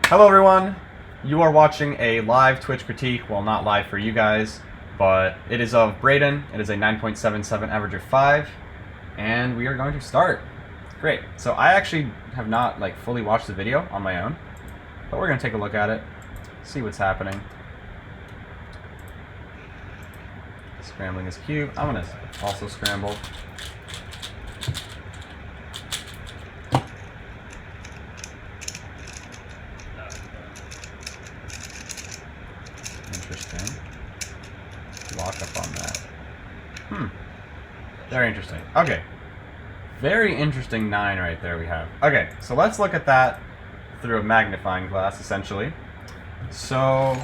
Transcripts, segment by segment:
Hello everyone! You are watching a live Twitch critique, well not live for you guys, but it is of Braden. It is a 9.77 average of 5, and we are going to start. Great. So I actually have not fully watched the video on my own, but we're going to take a look at it, see what's happening. Scrambling his cube. I'm going to also scramble. Interesting. Lock up on that. Very interesting. Okay. Very interesting 9 right there we have. Okay, so let's look at that through a magnifying glass, essentially. So,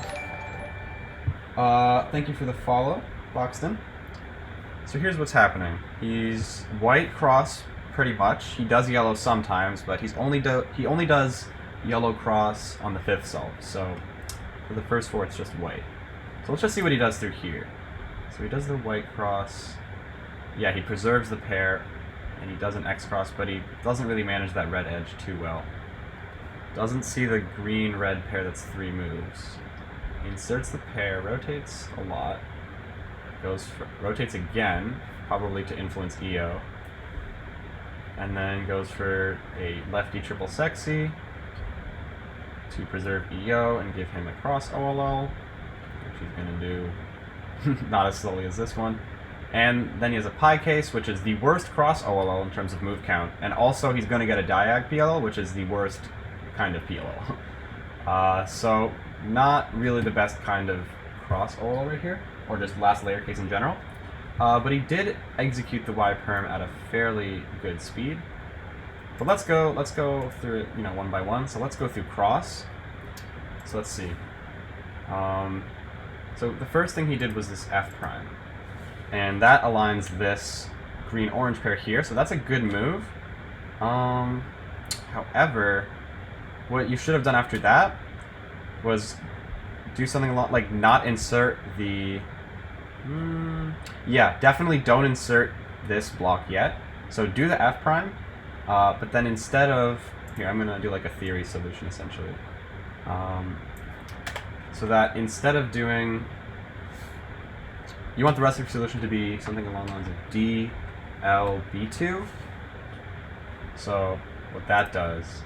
thank you for the follow, Boxton. So here's what's happening. He's white cross, pretty much. He does yellow sometimes, but he only does yellow cross on the 5th solve. So for the first 4, it's just white. So let's just see what he does through here. So he does the white cross. Yeah, he preserves the pair, and he does an X cross, but he doesn't really manage that red edge too well. Doesn't see the green-red pair that's 3 moves. He inserts the pair, rotates a lot, rotates again, probably to influence EO, and then goes for a lefty triple sexy to preserve EO and give him a cross OLL, which he's going to do not as slowly as this one. And then he has a pi case, which is the worst cross OLL in terms of move count, and also he's going to get a diag PLL, which is the worst kind of PLL. So not really the best kind of cross OLL right here, or just last layer case in general. But he did execute the Y perm at a fairly good speed. But let's go through it, one by one. So let's go through cross. So let's see. So the first thing he did was this F prime, and that aligns this green-orange pair here. So that's a good move. However, what you should have done after that was do something a lot like not insert the. Yeah, definitely don't insert this block yet. So do the F prime. But then instead of, here, I'm going to do like a theory solution essentially. So that instead of doing, you want the rest of your solution to be something along the lines of DLB2. So what that does,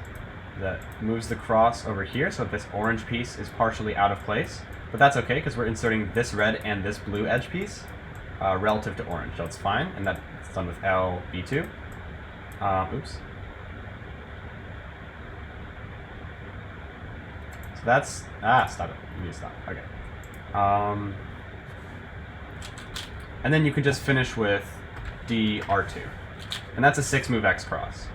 that moves the cross over here so that this orange piece is partially out of place. But that's okay because we're inserting this red and this blue edge piece relative to orange. So it's fine, and that's done with LB2. Oops. So that's, stop it. You need to stop. Okay. And then you can just finish with DR2. And that's a 6-move X cross.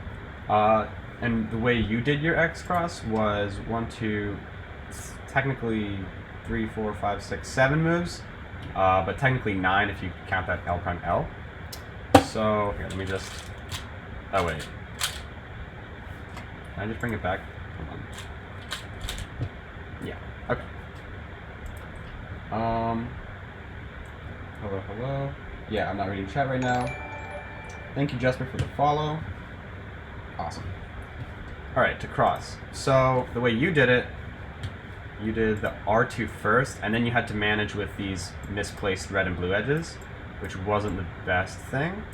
And the way you did your X cross was 1, 2, technically 3, 4, 5, 6, 7 moves. But technically 9 if you count that L prime L. So, here, let me just. Oh, wait. Can I just bring it back? Hold on. Yeah. Okay. Hello. Yeah, I'm not reading chat right now. Thank you, Jesper, for the follow. Awesome. Alright, to cross. So, the way you did it, you did the R2 first, and then you had to manage with these misplaced red and blue edges, which wasn't the best thing.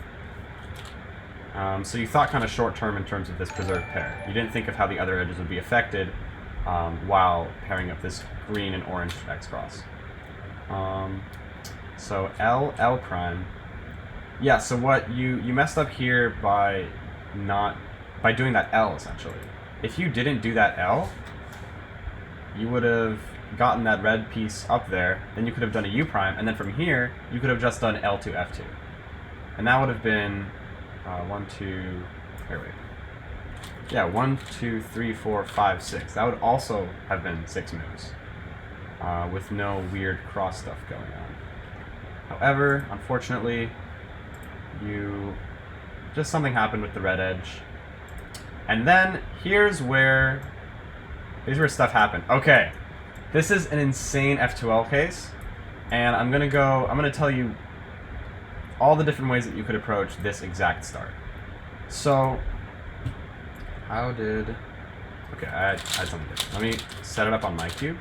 So you thought kind of short-term in terms of this preserved pair. You didn't think of how the other edges would be affected while pairing up this green and orange X cross. So L prime. Yeah, so what you messed up here by doing that L, essentially. If you didn't do that L, you would have gotten that red piece up there, then you could have done a U prime, and then from here, you could have just done L2, F2. And that would have been 1, 2, wait. Yeah, 1, 2, 3, 4, 5, 6. That would also have been 6 moves, with no weird cross stuff going on. However, unfortunately, something happened with the red edge. And then here's where stuff happened. Okay, this is an insane F2L case, and I'm gonna tell you all the different ways that you could approach this exact start. So, how did Okay, I had something different. Let me set it up on my cube.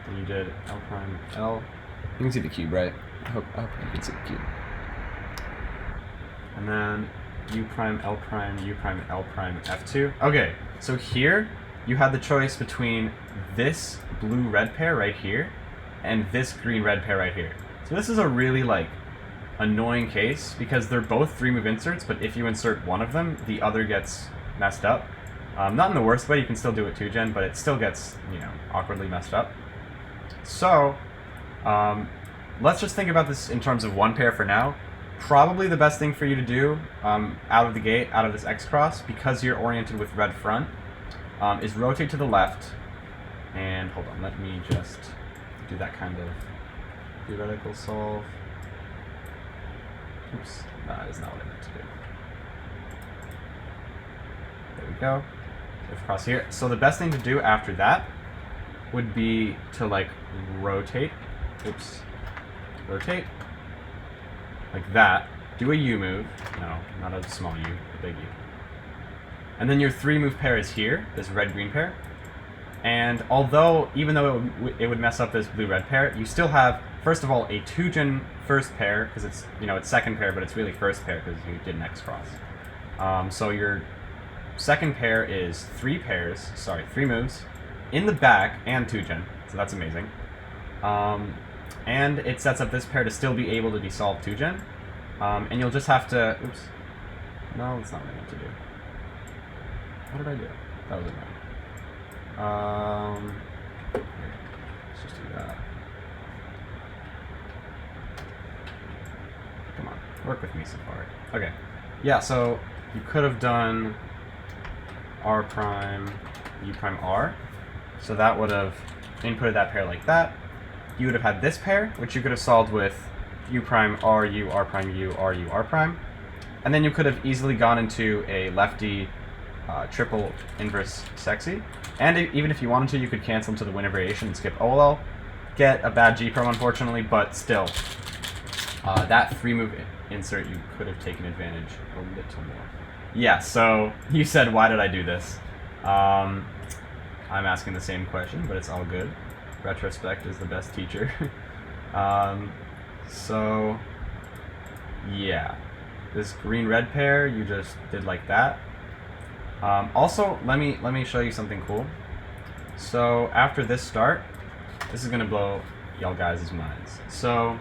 And you did L prime L. You can see the cube, right? I hope you can see the cube. And then U prime L prime U prime L prime F2. Okay, so here you had the choice between this blue-red pair right here and this green-red pair right here. So this is a really, like, annoying case because they're both 3-move inserts, but if you insert one of them, the other gets messed up. Not in the worst way, you can still do it 2-gen, but it still gets, you know, awkwardly messed up. So, let's just think about this in terms of one pair for now. Probably the best thing for you to do out of the gate, out of this X cross, because you're oriented with red front, is rotate to the left. And hold on, let me just do that kind of theoretical solve. Oops, that is not what I meant to do. There we go. Shift cross here. So the best thing to do after that would be to like rotate. Oops. Rotate. Like that. Do a U move. No, not a small U, a big U. And then your 3-move pair is here, this red-green pair. And although, even though it would mess up this blue-red pair, you still have, first of all, a 2-gen first pair, because it's, you know, it's second pair, but it's really first pair because you did an X cross. So your second pair is 3 moves, in the back, and 2-gen, so that's amazing. And it sets up this pair to still be able to be solved 2-gen. And you'll just have to, oops, no, that's not what I meant to do. What did I do? That was annoying. Here, let's just do that. Come on, work with me, Safari. Okay, yeah, so you could have done R prime, U prime R. So that would have inputted that pair like that. You would have had this pair, which you could have solved with U prime R U R prime U R U R prime. And then you could have easily gone into a lefty triple inverse sexy. And even if you wanted to, you could cancel to the winner variation and skip OLL. Get a bad G prom, unfortunately, but still. That 3-move insert, you could have taken advantage a little more. Yeah, so you said, why did I do this? I'm asking the same question, but it's all good. Retrospect is the best teacher. So, yeah. This green-red pair, you just did like that. Also, let me show you something cool. So, after this start, this is going to blow y'all guys' minds. So,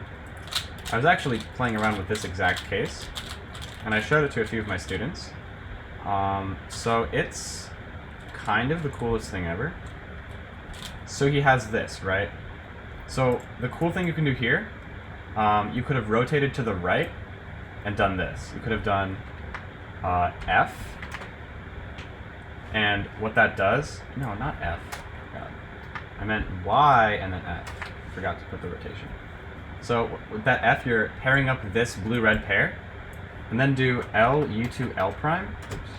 I was actually playing around with this exact case, and I showed it to a few of my students. So, it's kind of the coolest thing ever. So he has this, right? So the cool thing you can do here, you could have rotated to the right and done this. You could have done F, and what that does, no, not F, God. I meant Y and then F. Forgot to put the rotation. So with that F, you're pairing up this blue-red pair, and then do L, U2, L prime. Oops.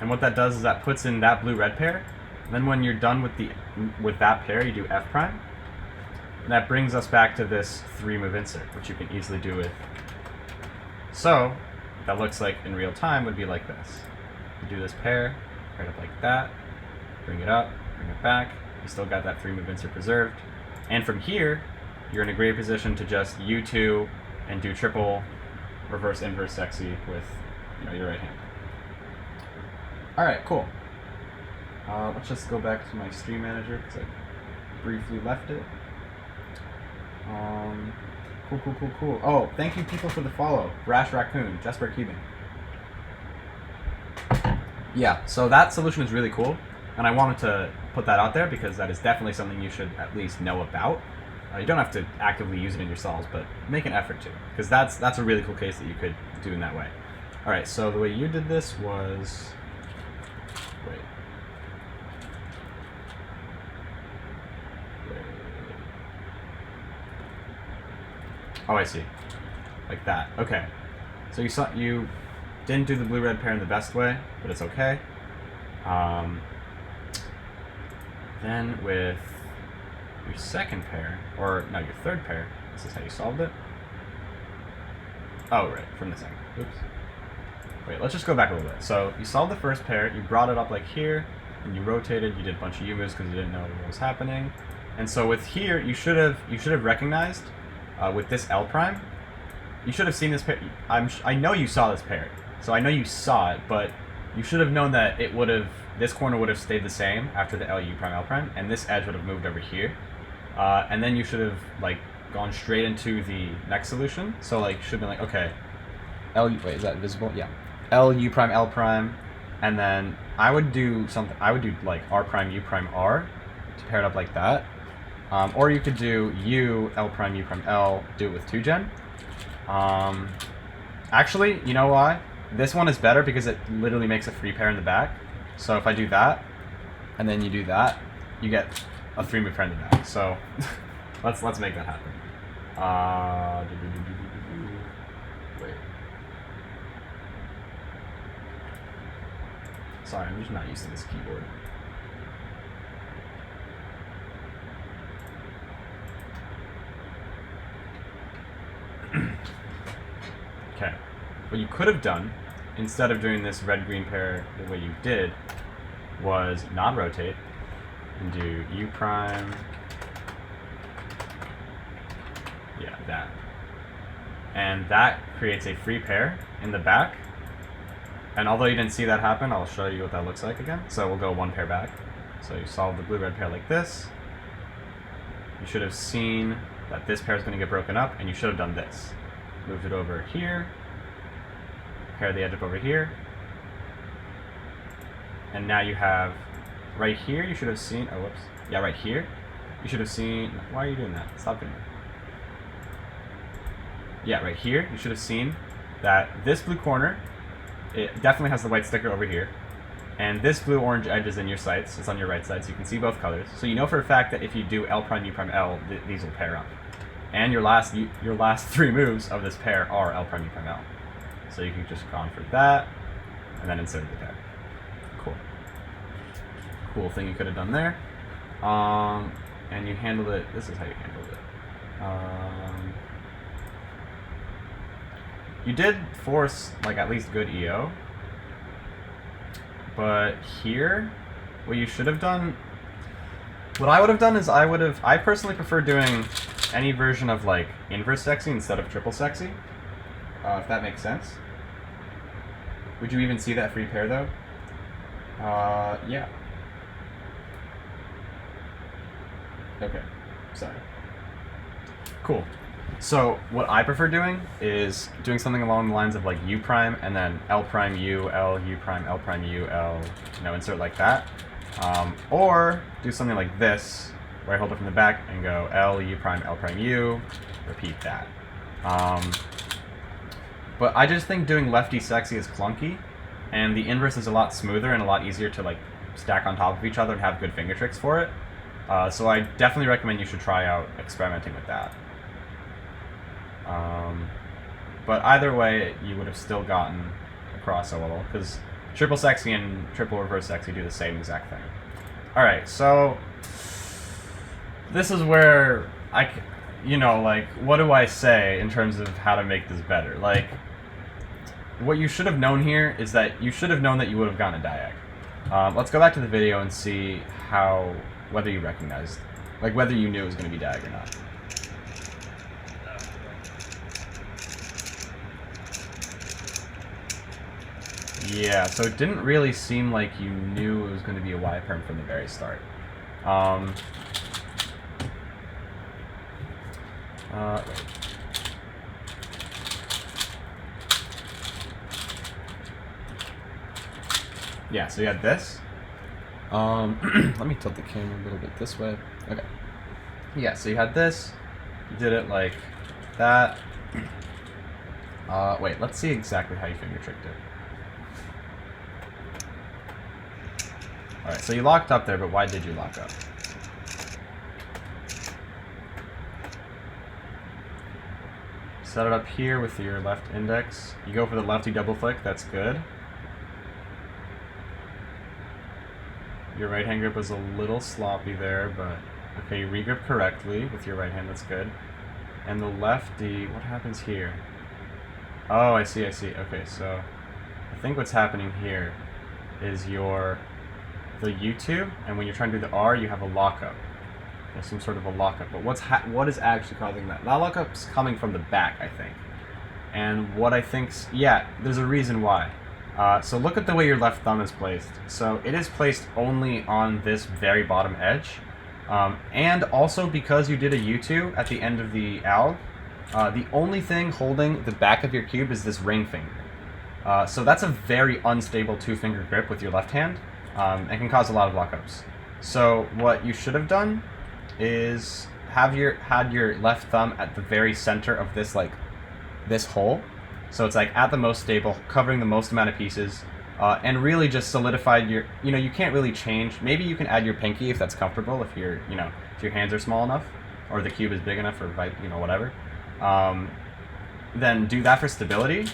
And what that does is that puts in that blue-red pair. Then when you're done with that pair, you do F prime. And that brings us back to this 3-move insert, which you can easily do with. So, that looks like in real time would be like this. You do this pair, pair it up like that, bring it up, bring it back. You still got that 3-move insert preserved. And from here, you're in a great position to just U2 and do triple reverse inverse sexy with, you know, your right hand. All right, cool. Let's just go back to my stream manager because I briefly left it. Cool. Oh, thank you people for the follow. Brash Raccoon, Jesper Keebing. Yeah, so that solution is really cool, and I wanted to put that out there because that is definitely something you should at least know about. You don't have to actively use it in your solves, but make an effort to, because that's a really cool case that you could do in that way. All right, so the way you did this was, wait. Oh, I see. Like that. Okay. So you didn't do the blue-red pair in the best way, but it's okay. Then with your second pair, or no, your third pair, this is how you solved it. Oh, right, from this angle. Oops. Wait, let's just go back a little bit. So you solved the first pair, you brought it up like here, and you rotated, you did a bunch of U moves because you didn't know what was happening. And so with here, you should have recognized with this L prime, you should have seen this pair. I know you saw this pair, so I know you saw it, but you should have known that it would have, this corner would have stayed the same after the LU prime L prime, and this edge would have moved over here. And then you should have like gone straight into the next solution. So like should be like, okay, LU, wait, is that visible? Yeah. LU prime L prime, and then I would do something. I would do like R prime U prime R to pair it up like that. Or you could do U L prime U prime L. Do it with 2gen. Actually, you know why? This one is better because it literally makes a free pair in the back. So if I do that, and then you do that, you get a 3-move pair in the back. So let's make that happen. Wait. Sorry, I'm just not used to this keyboard. Okay. What you could have done, instead of doing this red-green pair the way you did, was not rotate and do U prime. Yeah, that. And that creates a free pair in the back. And although you didn't see that happen, I'll show you what that looks like again. So we'll go one pair back. So you solve the blue-red pair like this. You should have seen that this pair is going to get broken up, and you should have done this. Moved it over here. Pair the edge up over here. And now you have, right here, you should have seen, oh, whoops. Yeah, right here. You should have seen, why are you doing that? Stop doing that. Yeah, right here, you should have seen that this blue corner, it definitely has the white sticker over here. And this blue-orange edge is in your sights. It's on your right side, so you can see both colors. So you know for a fact that if you do L prime, U prime, L, these will pair up. And your last 3 moves of this pair are L prime, U prime, L. So you can just gone for that, and then insert the pair. Cool. Cool thing you could have done there. And you handled it, this is how you handled it. You did force, like, at least good EO. But here, what you should have done, what I would have done is I personally prefer doing any version of, like, inverse sexy instead of triple sexy. If that makes sense. Would you even see that free pair, though? Yeah. Okay, sorry. Cool. So what I prefer doing is doing something along the lines of like U prime and then L prime U, L, U prime, L prime U, L, you know, insert like that. Or do something like this, where I hold it from the back and go L, U prime, L prime U, repeat that. But I just think doing lefty sexy is clunky, and the inverse is a lot smoother and a lot easier to like stack on top of each other and have good finger tricks for it. So I definitely recommend you should try out experimenting with that. But either way, you would have still gotten across a little, because triple sexy and triple reverse sexy do the same exact thing. Alright, so this is where you know, like, what do I say in terms of how to make this better? Like, what you should have known here is that you should have known that you would have gotten a diag. Let's go back to the video and see whether you recognized, like, whether you knew it was going to be diag or not. Yeah, so it didn't really seem like you knew it was going to be a Y perm from the very start. Wait. Yeah, so you had this. Let me tilt the camera a little bit this way. Okay. Yeah, so you had this. You did it like that. Wait, let's see exactly how you finger tricked it. Alright, so you locked up there, but why did you lock up? Set it up here with your left index. You go for the lefty double flick, that's good. Your right hand grip was a little sloppy there, but Okay, you regrip correctly with your right hand, that's good. And the lefty, what happens here? Oh, I see. Okay, so I think what's happening here is the U2, and when you're trying to do the R, you have a lockup. There's some sort of a lockup, but what is actually causing that? That lockup's coming from the back, I think. And what I think's, yeah, there's a reason why. So look at the way your left thumb is placed. So it is placed only on this very bottom edge. And also because you did a U2 at the end of the ALG, the only thing holding the back of your cube is this ring finger. So that's a very unstable two-finger grip with your left hand, and can cause a lot of lockups. So what you should have done is had your left thumb at the very center of this this hole, so it's like at the most stable, covering the most amount of pieces, and really just solidified your, you can't really change. Maybe you can add your pinky if that's comfortable, if your hands are small enough, or the cube is big enough, or whatever. Then do that for stability.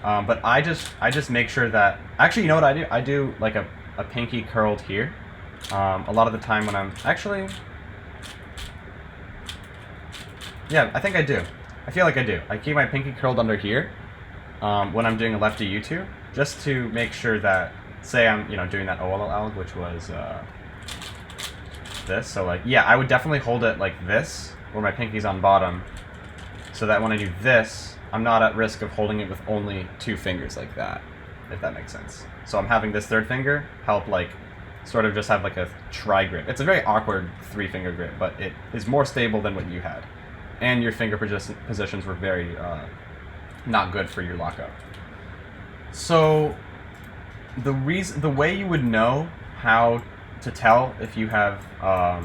But I just make sure that, actually, you know what I do? I do like a pinky curled here. A lot of the time when I'm yeah, I think I do. I feel like I do. I keep my pinky curled under here when I'm doing a lefty U2, just to make sure that, say I'm doing that OLL ALG, which was this. So yeah, I would definitely hold it like this, where my pinky's on bottom, so that when I do this, I'm not at risk of holding it with only two fingers like that, if that makes sense. So I'm having this third finger help sort of just have a tri-grip. It's a very awkward three-finger grip, but it is more stable than what you had. And your finger positions were very not good for your lockup. So the way you would know how to tell if you have a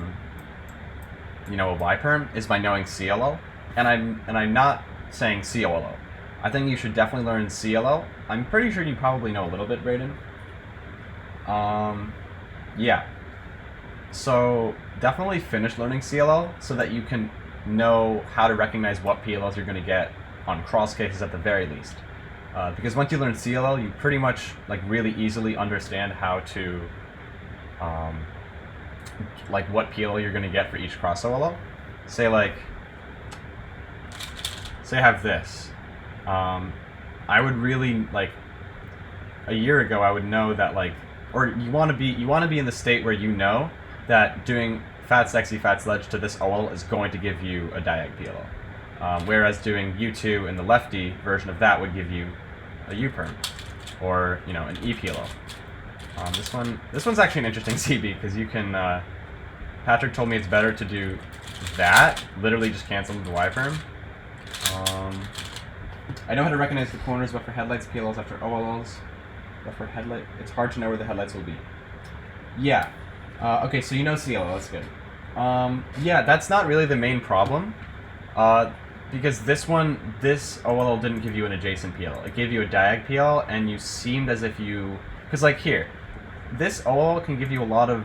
Y perm is by knowing CLO, and I'm not saying COLO. I think you should definitely learn CLO. I'm pretty sure you probably know a little bit, Braden. Yeah. So definitely finish learning CLO so that you can know how to recognize what PLLs you're going to get on cross cases at the very least. Because once you learn CLL, you pretty much really easily understand how to what PLL you're going to get for each cross OLO. Say I have this. I would really a year ago I would know that or you want to be in the state where you know that doing fat sexy fat sledge to this OL is going to give you a diag PLL. Whereas doing U2 in the lefty version of that would give you a U perm, or an E PLL. This one's actually an interesting CB because you can. Patrick told me it's better to do that, literally just cancel the Y perm. I know how to recognize the corners, but for headlights, PLLs after OLLs. But for headlight, it's hard to know where the headlights will be. Yeah. Okay, so CLL, that's good. Yeah, that's not really the main problem. Because this OLL didn't give you an adjacent PL. It gave you a diag PL, and you seemed as if you... Because here, this OLL can give you a lot of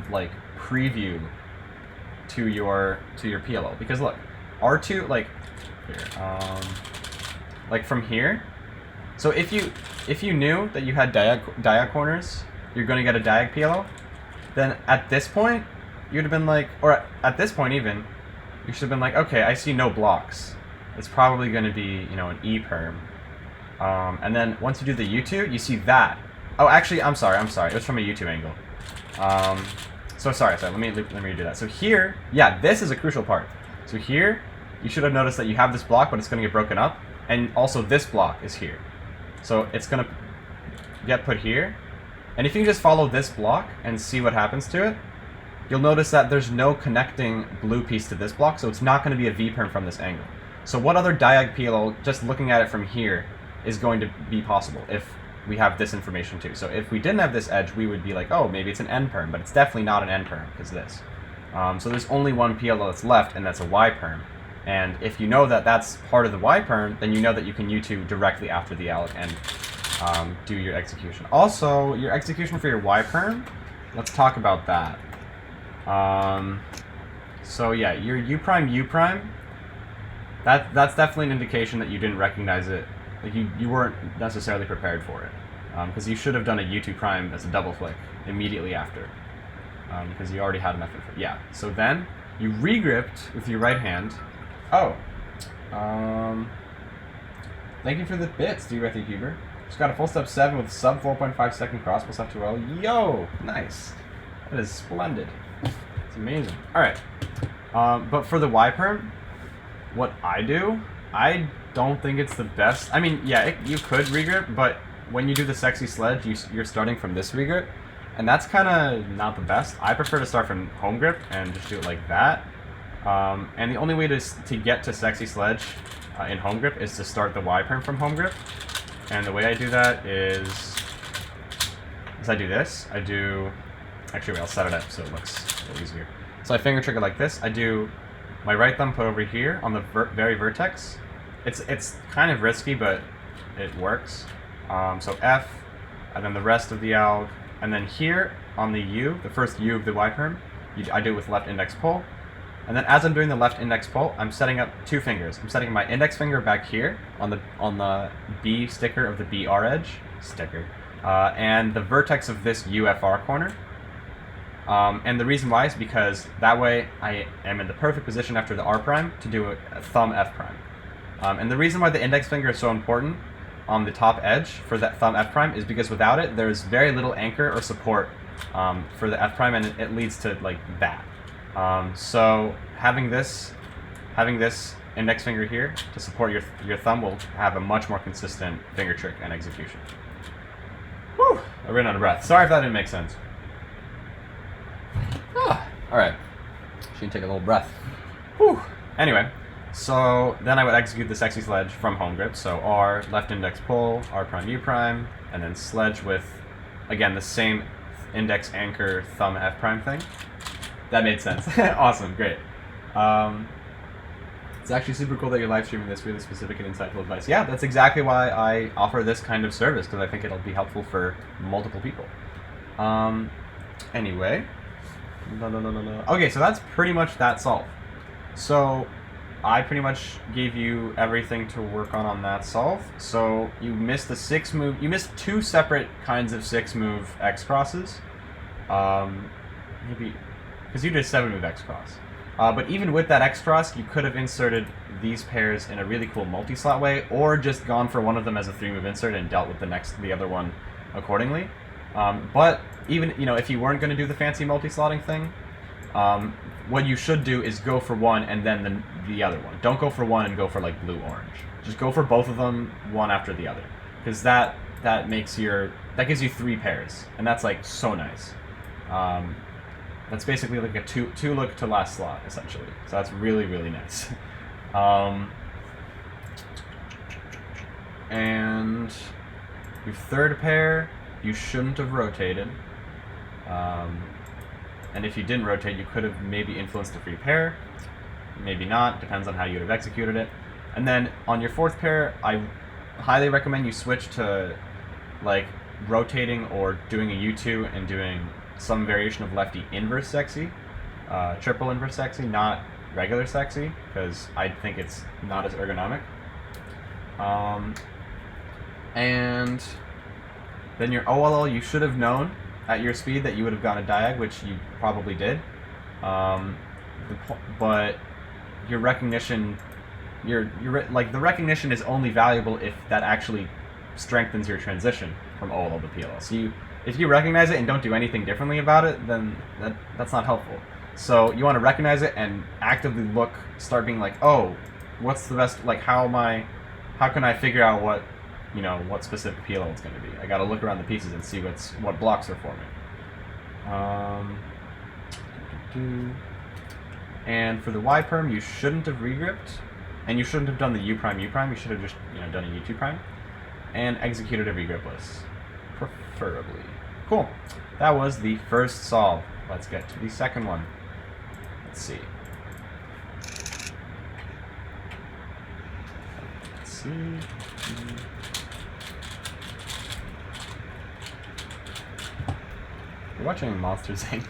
preview to your PLL. Because look, R2, here, from here. So if you knew that you had diag corners, you're going to get a diag PLL, then at this point, you'd have been or at this point even, you should have been okay, I see no blocks. It's probably going to be, an E perm. And then once you do the U2, you see that. Oh, actually, I'm sorry. It was from a U2 angle. So sorry. Let me redo that. So here, yeah, this is a crucial part. So here, you should have noticed that you have this block, but it's going to get broken up. And also this block is here. So it's going to get put here. And if you just follow this block and see what happens to it, you'll notice that there's no connecting blue piece to this block, so it's not going to be a V perm from this angle. So what other diag PLL, just looking at it from here, is going to be possible if we have this information too? So if we didn't have this edge, we would be oh, maybe it's an N perm, but it's definitely not an N perm, because this. So there's only one PLL that's left, and that's a Y perm. And if you know that that's part of the Y perm, then you know that you can U2 directly after the ALG and do your execution. Also, your execution for your Y perm, let's talk about that. So yeah, your U prime, that's definitely an indication that you didn't recognize it. You weren't necessarily prepared for it, because you should have done a U2 prime as a double flick immediately after, because you already had enough. Yeah. So then, You regripped with your right hand. Oh. Thank you for the bits, D-Rethy Huber. Just got a full step 7 with sub 4.5 second cross plus F2L. Yo! Nice. That is splendid. It's amazing. Alright. But for the Y-perm, what I do, I don't think it's the best. I mean, yeah, you could regrip, but when you do the sexy sledge, you're starting from this regrip, and that's kind of not the best. I prefer to start from home grip and just do it like that. And the only way to get to sexy sledge in home grip is to start the Y-perm from home grip. And the way I do that is I do this. Actually, wait, I'll set it up so it looks a little easier. So I finger trigger like this. I do my right thumb put over here on the very vertex. It's kind of risky, but it works. So F, and then the rest of the ALG, and then here on the U, the first U of the Y-perm, I do it with left index pull. And then as I'm doing the left index pull, I'm setting up 2 fingers. I'm setting my index finger back here on the B sticker of the BR edge and the vertex of this UFR corner. And the reason why is because that way I am in the perfect position after the R prime to do a thumb F prime. And the reason why the index finger is so important on the top edge for that thumb F prime is because without it, there's very little anchor or support for the F prime, and it leads to like that. So having this index finger here to support your thumb will have a much more consistent finger trick and execution. Whew! I ran out of breath. Sorry if that didn't make sense. Alright. She can take a little breath. Whew! Anyway, so then I would execute the sexy sledge from home grip. So R, left index pull, R prime, U prime, and then sledge with, again, the same index anchor thumb F prime thing. That made sense. Awesome, great. It's actually super cool that you're live streaming this really specific and insightful advice. Yeah, that's exactly why I offer this kind of service, because I think it'll be helpful for multiple people. Anyway. Okay, so that's pretty much that solve. So I pretty much gave you everything to work on that solve. So you missed the 6-move, you missed 2 separate kinds of 6-move X crosses. Maybe, because you did a 7-move X cross. But even with that X cross, you could have inserted these pairs in a really cool multi-slot way, or just gone for one of them as a 3-move insert and dealt with the other one accordingly. But even, if you weren't going to do the fancy multi-slotting thing, what you should do is go for one and then the other one. Don't go for one and go for like blue-orange. Just go for both of them, one after the other, because that gives you 3 pairs, and that's like so nice. That's basically like a two look to last slot, essentially. So that's really, really nice. And your third pair, you shouldn't have rotated. And if you didn't rotate, you could have maybe influenced a free pair. Maybe not, depends on how you would have executed it. And then on your 4th pair, I highly recommend you switch to like rotating or doing a U2 and doing some variation of lefty inverse sexy, triple inverse sexy, not regular sexy, because I think it's not as ergonomic. And then your OLL, you should have known at your speed that you would have gone a diag, which you probably did. But your recognition, the recognition is only valuable if that actually strengthens your transition from OLL to PLL. So if you recognize it and don't do anything differently about it, then that's not helpful. So you want to recognize it and actively start being like, oh, what's the best, like how can I figure out what specific PLL it's going to be? I got to look around the pieces and see what blocks are forming. And for the Y perm, you shouldn't have regripped, and you shouldn't have done the U prime. You should have just done a U2 prime and executed a regripless, preferably. Cool. That was the first solve. Let's get to the second one. Let's see. You're watching Monsters Inc.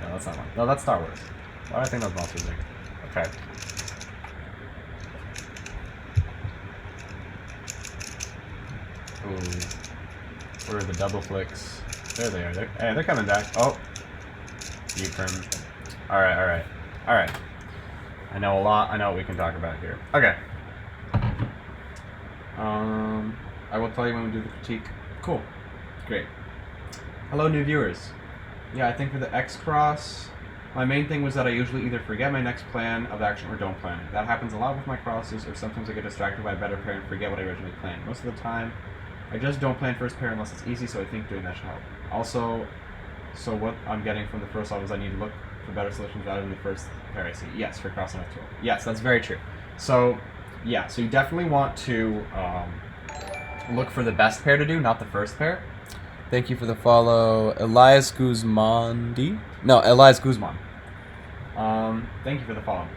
No, that's not one. No, that's Star Wars. Why do I think that's Monsters Inc? Okay. Ooh. Where are the double flicks? There they are. They're coming back. Oh. U-perm. Alright. All right. I know a lot. I know what we can talk about here. Okay. I will tell you when we do the critique. Cool. Great. Hello, new viewers. Yeah, I think for the X Cross, my main thing was that I usually either forget my next plan of action or don't plan it. That happens a lot with my crosses, or sometimes I get distracted by a better pair and forget what I originally planned. Most of the time, I just don't plan first pair unless it's easy, so I think doing that should help. Also, so what I'm getting from the first level is I need to look for better solutions rather than the first pair I see. Yes, for cross and F12. Yes, that's very true. So, yeah, so you definitely want to look for the best pair to do, not the first pair. Thank you for the follow, Elias Guzman. No, Elias Guzman. Thank you for the follow.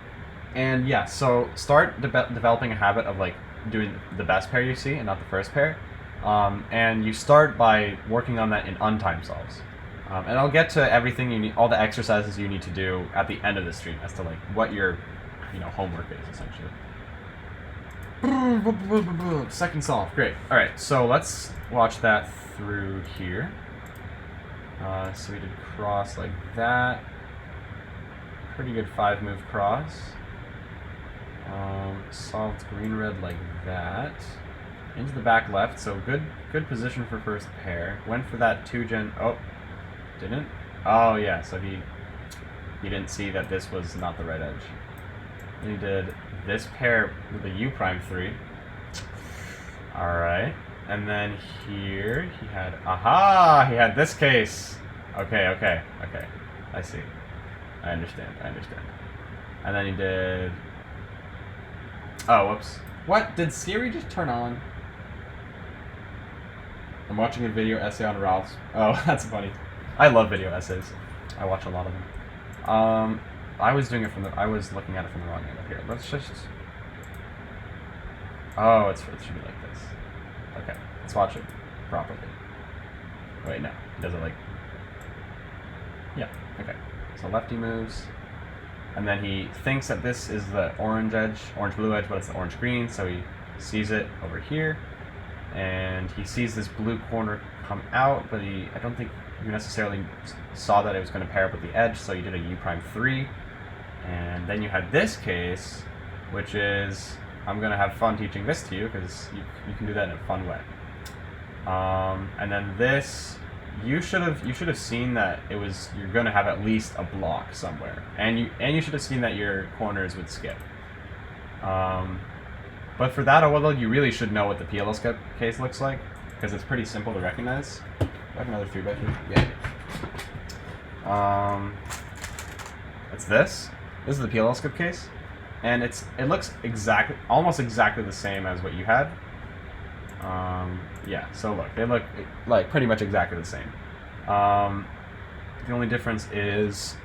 And yeah, so start developing a habit of like doing the best pair you see and not the first pair. And you start by working on that in untimed solves. And I'll get to everything you need, all the exercises you need to do at the end of the stream as to like what your, homework is essentially. Second solve, great. All right, so let's watch that through here. So we did cross like that. Pretty good 5-move cross. Solved green-red like that. Into the back left, so good position for first pair. Went for that 2-gen. Oh, didn't? Oh yeah, so he didn't see that this was not the right edge. And he did this pair with a U prime 3. Alright. And then here he had he had this case. Okay. I see. I understand. And then he did whoops. What? Did Siri just turn on? I'm watching a video essay on Ralph's. Oh, that's funny. I love video essays. I watch a lot of them. I was looking at it from the wrong angle here. Let's just. Oh, it should be like this. Okay, let's watch it properly. Wait, no, he does it like. Yeah. Okay. So lefty moves, and then he thinks that this is the orange-blue edge, but it's the orange-green. So he sees it over here, and he sees this blue corner come out, but I don't think he necessarily saw that it was going to pair up with the edge, so you did a U prime 3. And then you had this case, which is, I'm going to have fun teaching this to you, because you can do that in a fun way. And then this, you should have seen that you're going to have at least a block somewhere. And you should have seen that your corners would skip. But for that overload, you really should know what the Pll Skip Case looks like, because it's pretty simple to recognize. Do I have another 3x3? Yeah. It's this. This is the Pll Skip Case, and it looks almost exactly the same as what you had. Yeah. So look, they look like pretty much exactly the same. The only difference is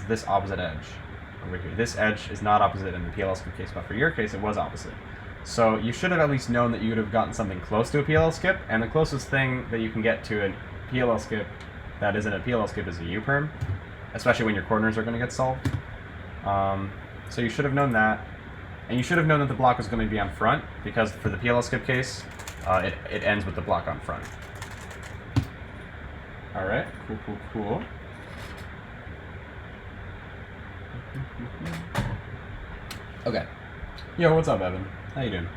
this opposite edge over here. This edge is not opposite in the Pll Skip Case, but for your case, it was opposite. So you should have at least known that you would have gotten something close to a Pll Skip, and the closest thing that you can get to a Pll Skip that isn't a Pll Skip is a U-perm, especially when your corners are going to get solved. So you should have known that, and you should have known that the block was going to be on front, because for the Pll Skip Case, it ends with the block on front. Alright, cool. Okay. Yo, what's up, Evan? How you doing?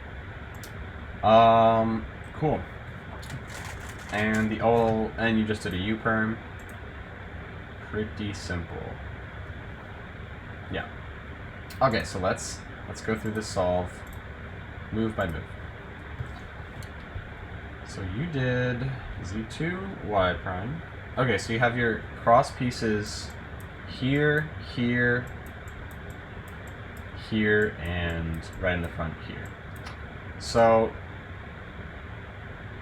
Cool. And and you just did a U-perm. Pretty simple. Yeah. Okay, so let's go through this solve move by move. So you did Z2, Y prime. Okay, so you have your cross pieces here, and right in the front here. So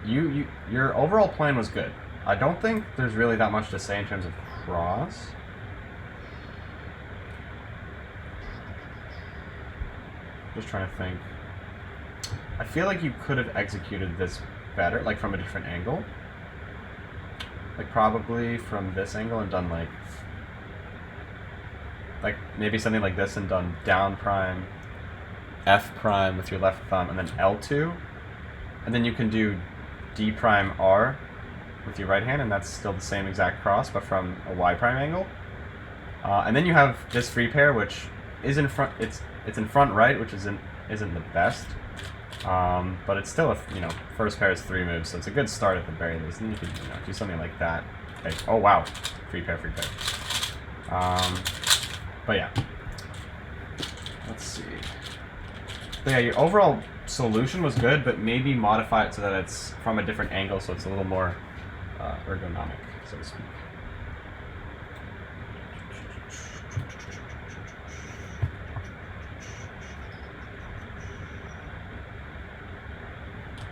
your overall plan was good. I don't think there's really that much to say in terms of cross. Just trying to think. I feel like you could have executed this better, like from a different angle. Like probably from this angle and done like maybe something like this and done down prime, F prime with your left thumb, and then L2. And then you can do D prime R with your right hand, and that's still the same exact cross, but from a Y prime angle. And then you have this free pair, which is in front. It's in front right, which isn't the best. But it's still first pair is 3 moves, so it's a good start at the very least. And you could do something like that. Okay. Oh wow, free pair. But yeah, let's see. But yeah, your overall solution was good, but maybe modify it so that it's from a different angle, so it's a little more ergonomic, so to speak.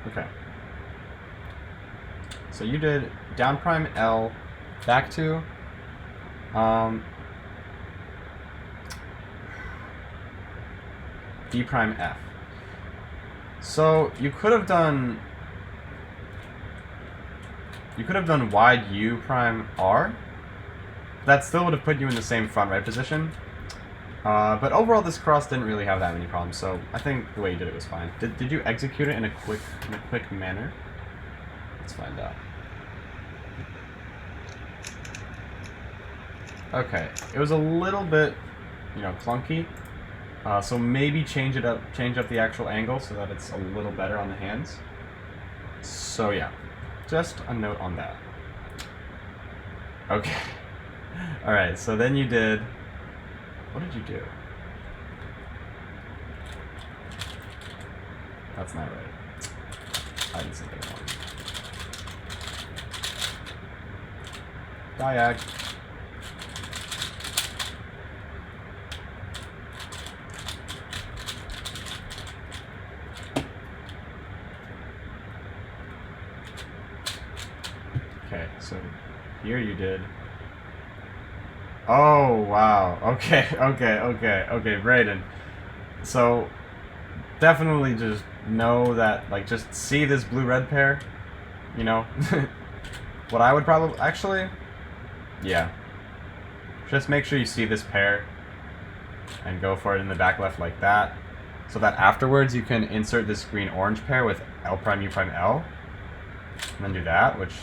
Okay. So you did down prime L, back to D prime F. So you could have done wide U prime R. That still would have put you in the same front right position. But overall, this cross didn't really have that many problems. So I think the way you did it was fine. Did you execute it in a quick manner? Let's find out. Okay, it was a little bit, clunky. So maybe change up the actual angle so that it's a little better on the hands. So yeah, just a note on that. Okay. All right. So then you did. What did you do? That's not right. I did something wrong. Diag. Okay, so here you did. Oh, wow. Okay, Braden. So, definitely just know that, just see this blue-red pair, What I would probably, actually, yeah. Just make sure you see this pair and go for it in the back left like that, so that afterwards you can insert this green-orange pair with L prime, U prime, L, and then do that, which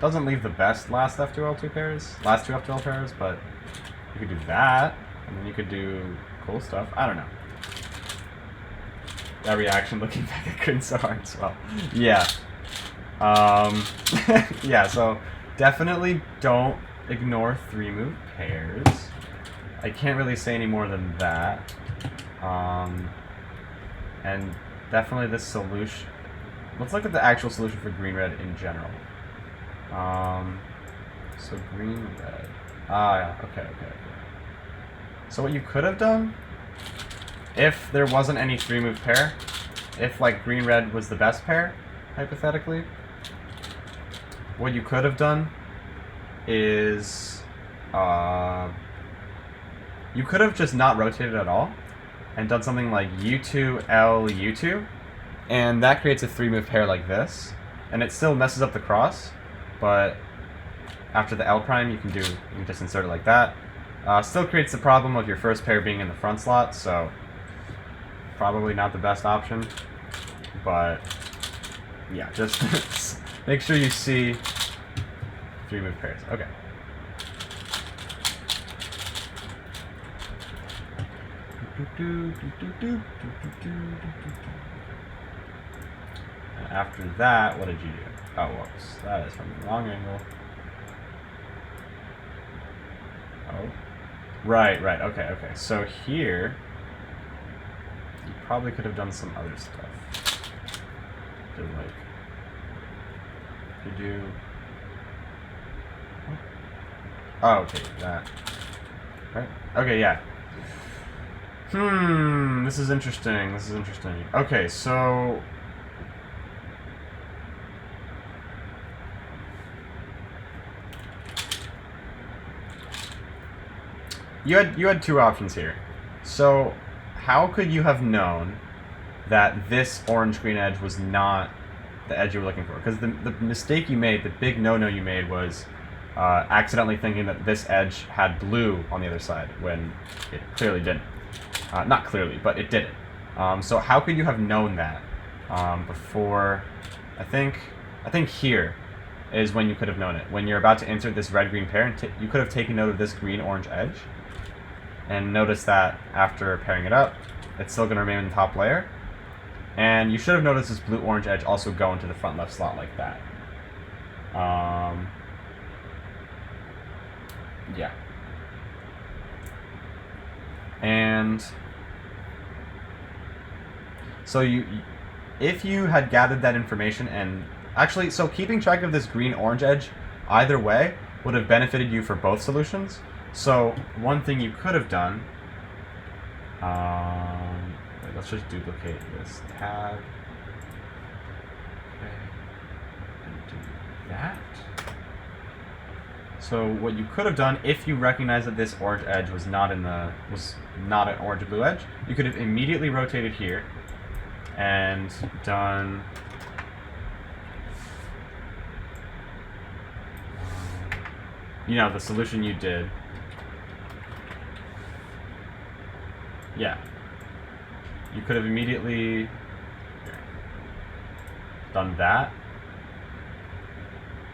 doesn't leave the best last F2, L2 pairs, last 2 F2, L pairs, but you could do that, and then you could do cool stuff. I don't know. That reaction looking back, I couldn't so hard as well. Yeah. Yeah, so definitely don't ignore 3-move pairs. I can't really say any more than that. And definitely this solution. Let's look at the actual solution for green-red in general. So green-red. Yeah, okay. So what you could have done, if there wasn't any 3-move pair, if green-red was the best pair, hypothetically, what you could have done is you could have just not rotated at all and done something like U2, L, U2, and that creates a 3-move pair like this, and it still messes up the cross, but after the L prime you can just insert it like that. Still creates the problem of your first pair being in the front slot, so probably not the best option, but yeah, just make sure you see 3-move pairs. Okay. And after that, what did you do? Oh, whoops. That is from the wrong angle. Oh. Right. Okay. So here, you probably could have done some other stuff. Could you... Oh, okay, that. Right. Okay, yeah. This is interesting. Okay, so you had 2 options here. So how could you have known that this orange-green edge was not the edge you were looking for? Because the mistake you made, the big no-no you made, was accidentally thinking that this edge had blue on the other side when it clearly didn't. Not clearly, but it didn't. So how could you have known that before? I think here is when you could have known it. When you're about to insert this red-green pair, and you could have taken note of this green-orange edge. And notice that after pairing it up, it's still going to remain in the top layer. And you should have noticed this blue-orange edge also go into the front left slot like that. Yeah. And so if you had gathered that information and actually, so keeping track of this green-orange edge either way would have benefited you for both solutions. So one thing you could have done, let's just duplicate this tab. Okay, and do that. So what you could have done, if you recognize that this orange edge was not an orange blue edge, you could have immediately rotated here and done the solution you did. Yeah. You could have immediately done that.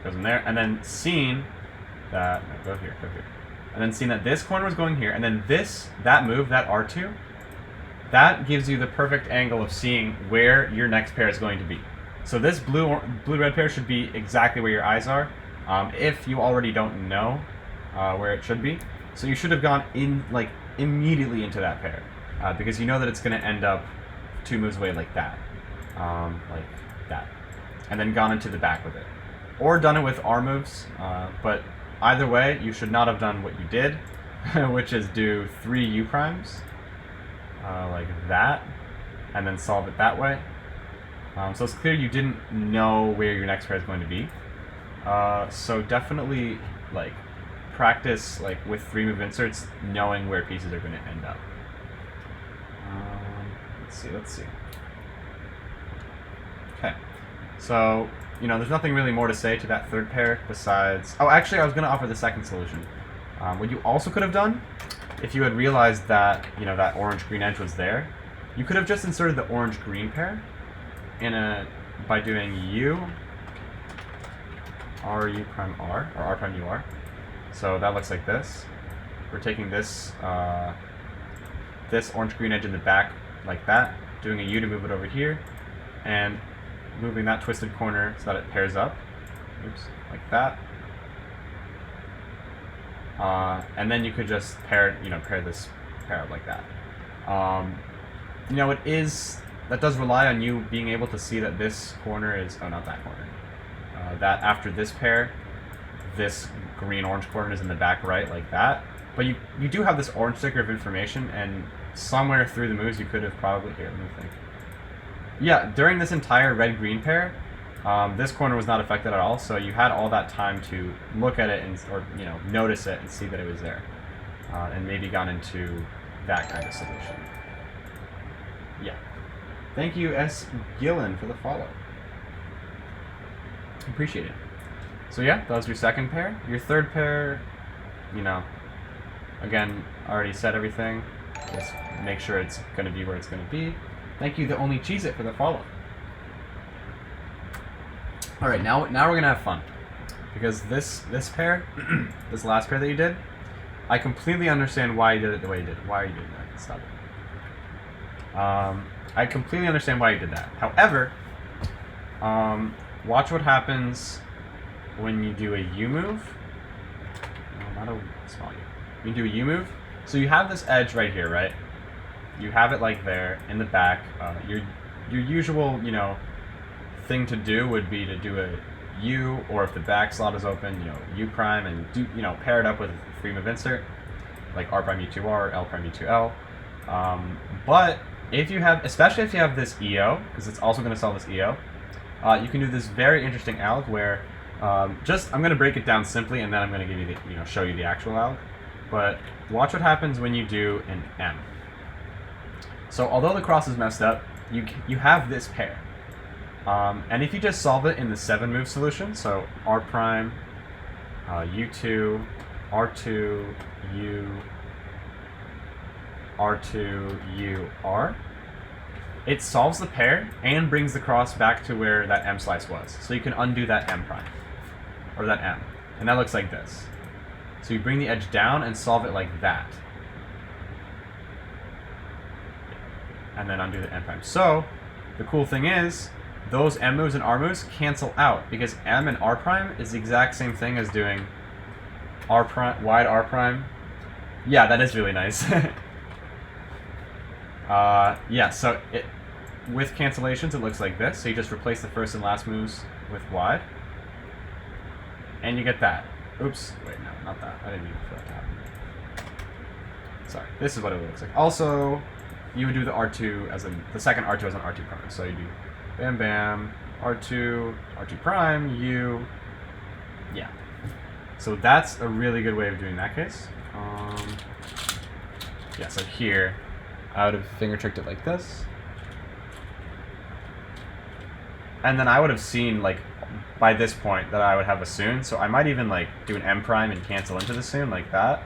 Goes in there, and then seen that, go here. And then seen that this corner was going here, and then that move, that R2, that gives you the perfect angle of seeing where your next pair is going to be. So this blue-red pair should be exactly where your eyes are, if you already don't know where it should be. So you should have gone in, like, immediately into that pair, because you know that it's going to end up 2 moves away like that. And then gone into the back with it. Or done it with R moves, but either way, you should not have done what you did, which is do 3 U primes, like that, and then solve it that way. So it's clear you didn't know where your next pair is going to be. So definitely, like, practice, like, with 3 move inserts, knowing where pieces are going to end up. Let's see. Okay, so there's nothing really more to say to that third pair besides... Oh, actually, I was going to offer the second solution. What you also could have done, if you had realized that, that orange-green edge was there, you could have just inserted the orange-green pair by doing U, R, U prime R, or R prime U R. So that looks like this. We're taking this orange-green edge in the back like that, doing a U to move it over here, and moving that twisted corner so that it pairs up. Oops, like that. And then you could just pair this pair up like that. That does rely on you being able to see that this corner is, not that corner. That after this pair, this green-orange corner is in the back right, like that. But you do have this orange sticker of information, and somewhere through the moves you could have probably, here, let me think. Yeah, during this entire red-green pair, this corner was not affected at all, so you had all that time to look at it or notice it and see that it was there, and maybe gone into that kind of solution. Yeah. Thank you, S. Gillen, for the follow. Appreciate it. So yeah, that was your second pair. Your third pair, again, already said everything. Just make sure it's going to be where it's going to be. Thank you, the only Cheez-It, for the follow. All right, now we're going to have fun. Because this pair, this last pair that you did, I completely understand why you did it the way you did. Why are you doing that? Stop it. I completely understand why you did that. However, watch what happens when you do a U move. No, not a small U. You do a U move. So you have this edge right here, right? You have it like there in the back. Your usual, thing to do would be to do a U, or if the back slot is open, U prime, and do, pair it up with a 3 move insert, like R prime U2R or L prime U2L. But if you have, especially if you have this EO, because it's also going to solve this EO, you can do this very interesting alg where I'm going to break it down simply, and then I'm going to give you the, show you the actual alg. But watch what happens when you do an M. So although the cross is messed up, you have this pair. And if you just solve it in the 7 move solution, so R prime, U2, R2, U, R2, U, R, it solves the pair and brings the cross back to where that M slice was. So you can undo that M prime, or that M. And that looks like this. So you bring the edge down and solve it like that. and then undo the M prime. So the cool thing is, those M moves and R moves cancel out, because M and R prime is the exact same thing as doing R prime, wide R prime. Yeah, that is really nice. Yeah, so with cancellations, it looks like this. So you just replace the first and last moves with wide, and you get that. Oops, wait, no, not that. I didn't mean for that to happen. Sorry, this is what it looks like. Also, you would do the R2 as the second R2 as an R2 prime. So you do bam bam, R2, R2 prime, U. Yeah. So that's a really good way of doing that case. Yeah, so here, I would have finger tricked it like this. And then I would have seen, like, by this point that I would have a soon. So I might even, like, do an M prime and cancel into the soon like that.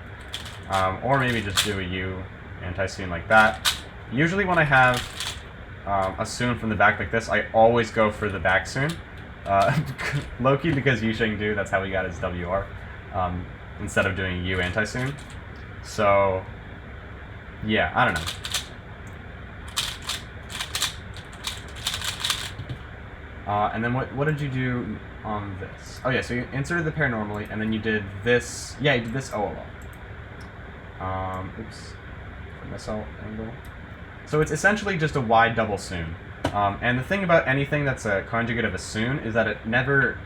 Or maybe just do a U anti-soon like that. Usually when I have a soon from the back like this, I always go for the back soon. Low-key because Yusheng do, that's how he got his WR. Instead of doing U anti-soon. So, yeah, I don't know. And then what did you do on this? Oh yeah, so you inserted the pair normally, and then you did this. Yeah, you did this OLL. Oops, missile angle. So it's essentially just a wide double soon. And the thing about anything that's a conjugate of a soon is that it never,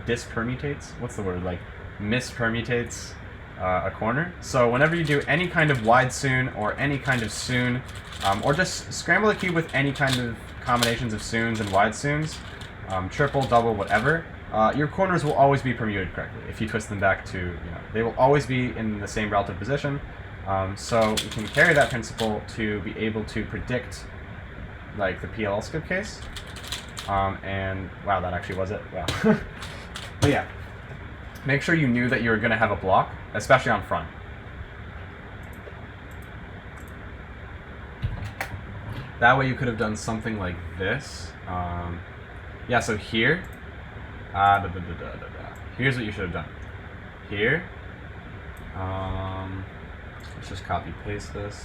dispermutates? What's the word? Like, mispermutates a corner. So whenever you do any kind of wide soon or any kind of soon, or just scramble the cube with any kind of combinations of soons and wide soons, triple, double, whatever, your corners will always be permuted correctly if you twist them back to, they will always be in the same relative position. So you can carry that principle to be able to predict, like, the Pll Skip Case. And, wow, that actually was it. Wow. But yeah, make sure you knew that you were going to have a block, especially on front. That way you could have done something like this. Yeah, so here, here's what you should have done. Here, let's just copy paste this.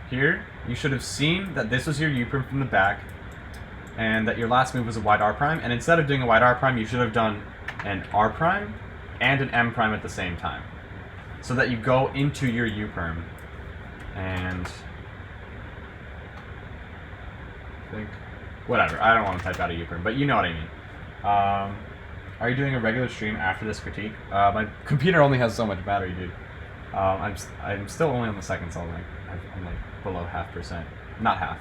Here, you should have seen that this was your U prime from the back, and that your last move was a wide R prime, and instead of doing a wide R prime, you should have done an R prime and an M prime at the same time, so that you go into your U prime, and whatever, I don't want to type out a U prime, but you know what I mean. Are you doing a regular stream after this critique? My computer only has so much battery, dude. I'm still only on the second, so I'm like below 0.5%. Not half,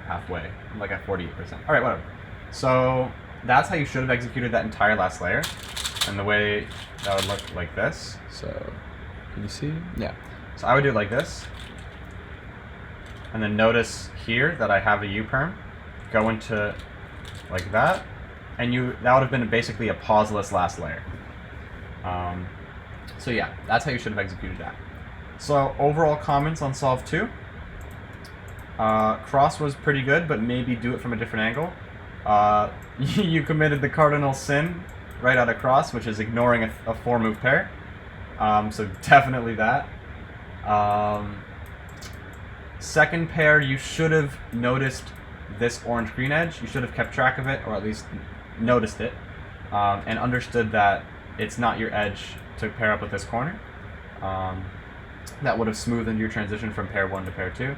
halfway. I'm like at 48%. Alright, whatever. So that's how you should have executed that entire last layer. And the way that would look like this. So, can you see? Yeah. So I would do it like this. And then notice here that I have a U perm. Go into like that. And that would have been basically a pauseless last layer. So yeah, that's how you should have executed that. So overall comments on Solve 2. Cross was pretty good, but maybe do it from a different angle. You committed the cardinal sin right out of Cross, which is ignoring a 4-move pair. So definitely that. Second pair, you should have noticed this orange-green edge. You should have kept track of it, or at least noticed it, and understood that it's not your edge to pair up with this corner. That would have smoothed your transition from pair 1 to pair 2.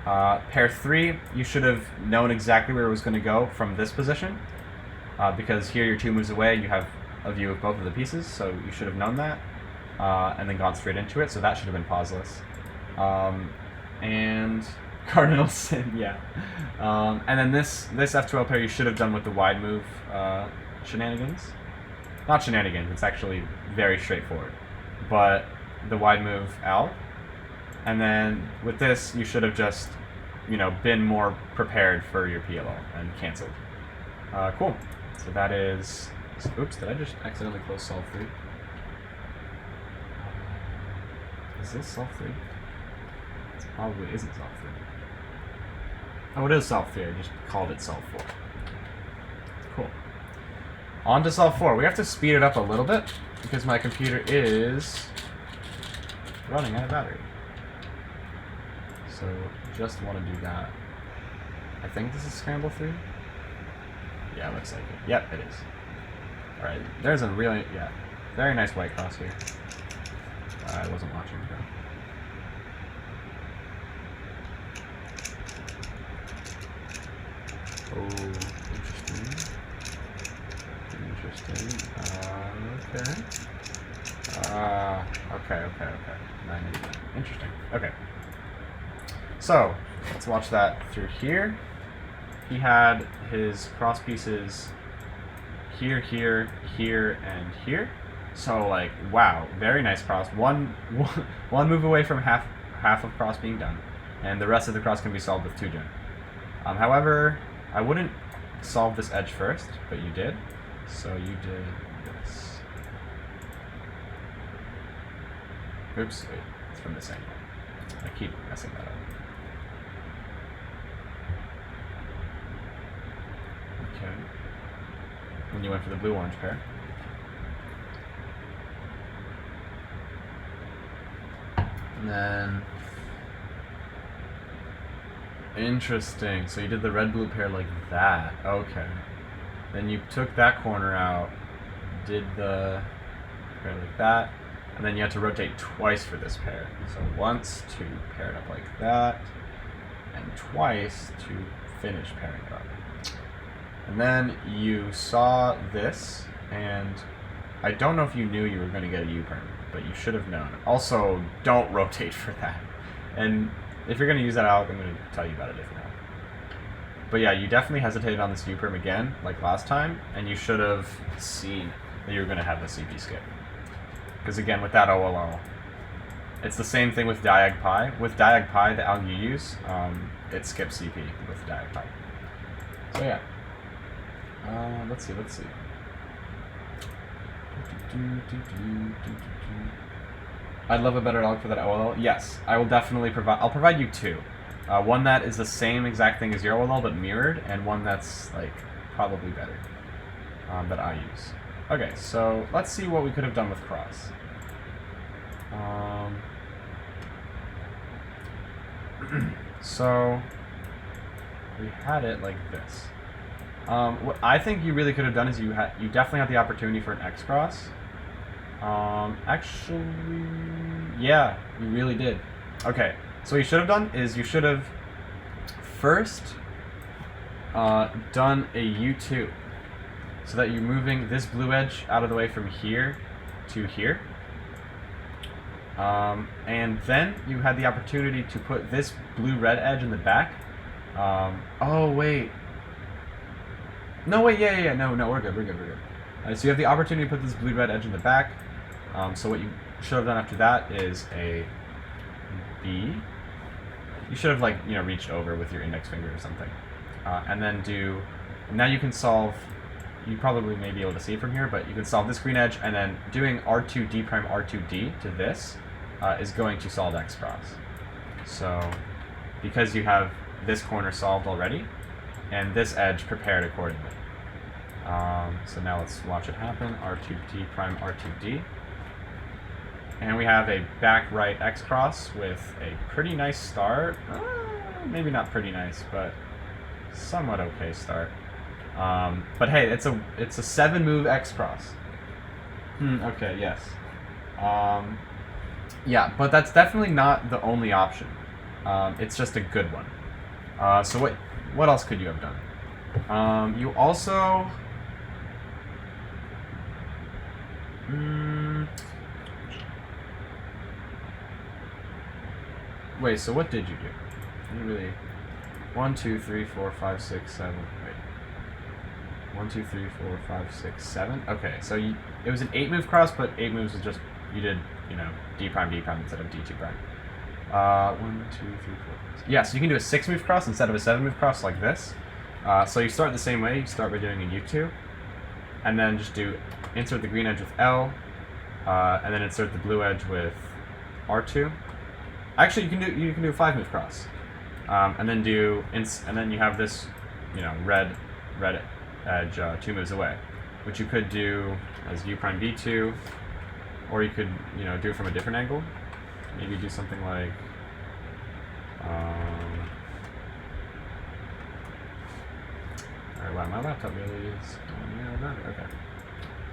Pair 3, you should have known exactly where it was going to go from this position, because here you're 2 moves away, you have a view of both of the pieces, so you should have known that, and then gone straight into it, so that should have been pauseless. And cardinal sin, yeah. And then this F12 pair you should have done with the wide move shenanigans. Not shenanigans, it's actually very straightforward. But the wide move out. And then with this, you should have just, been more prepared for your PLL and canceled. Cool. So that is... Oops, did I just accidentally close Solve 3? Is this Solve 3? It probably isn't Solve 3. Oh, it is Solve 3. I just called it Solve 4. Cool. On to Solve 4. We have to speed it up a little bit because my computer is running out of battery. So just want to do that. I think this is scramble through. Yeah, it looks like it. Yep, it is. Alright, there's a really, yeah, very nice white cross here. I wasn't watching though. Oh, interesting. Interesting. Okay. Okay. 989. Interesting. Okay. So, let's watch that through here. He had his cross pieces here, here, here, and here. So, like, wow, very nice cross. One move away from half of cross being done, and the rest of the cross can be solved with 2 gen. However, I wouldn't solve this edge first, but you did. So you did this. Oops, wait, it's from this angle. I keep messing that up. Okay. And you went for the blue-orange pair. And then... Interesting. So you did the red-blue pair like that. Okay. Then you took that corner out, did the pair like that, and then you had to rotate twice for this pair. So once to pair it up like that, and twice to finish pairing it up. And then you saw this, and I don't know if you knew you were going to get a U-perm, but you should have known. Also, don't rotate for that. And if you're going to use that alg, I'm going to tell you about it if you know. But yeah, you definitely hesitated on this U-perm again, like last time, and you should have seen that you were going to have the CP skip. Because again, with that OLL, it's the same thing with diag pi. With diag pi, the alg you use, it skips CP with diag pi. So yeah. Let's see. I'd love a better alg for that OLL. Yes, I will definitely provide. I'll provide you 2. One that is the same exact thing as your OLL but mirrored, and one that's like probably better that I use. Okay, so let's see what we could have done with cross. So we had it like this. What I think you really could have done is you definitely had the opportunity for an X cross. Actually, yeah, you really did. Okay, so what you should have done is you should have first done a U2, so that you're moving this blue edge out of the way from here to here. And then you had the opportunity to put this blue-red edge in the back. Oh, wait. No, wait, yeah, no, we're good. So you have the opportunity to put this blue-red edge in the back. So what you should have done after that is a B. You should have, like, you know, reached over with your index finger or something. And then do, now you can solve, you probably may be able to see it from here, but you can solve this green edge, and then doing R2D prime R2D to this is going to solve X cross. So, because you have this corner solved already, and this edge prepared accordingly. So now let's watch it happen. R2D prime R2D. And we have a back right X cross with a pretty nice start. Maybe not pretty nice, but somewhat okay start. But hey, it's a 7-move X cross. Okay, yes. Yeah, but that's definitely not the only option. It's just a good one. So what else could you have done? You also... Wait, so what did you do? You really... 1, 2, 3, 4, 5, 6, 7... Wait. 1, 2, 3, 4, 5, 6, 7? Okay, so it was an 8-move cross, but 8 moves was just... You did, you know, D prime instead of D2 prime. 1, 2, 3, 4... Yeah, so you can do a 6-move cross instead of a 7-move cross like this. So you start the same way. You start by doing a U2. And then just do... Insert the green edge with L. And then insert the blue edge with R2. Actually, you can do a 5-move cross, and then and then you have this, you know, red edge 2 moves away, which you could do as U prime B2, or you could, you know, do it from a different angle. maybe do something like alright, wow, my laptop really is okay.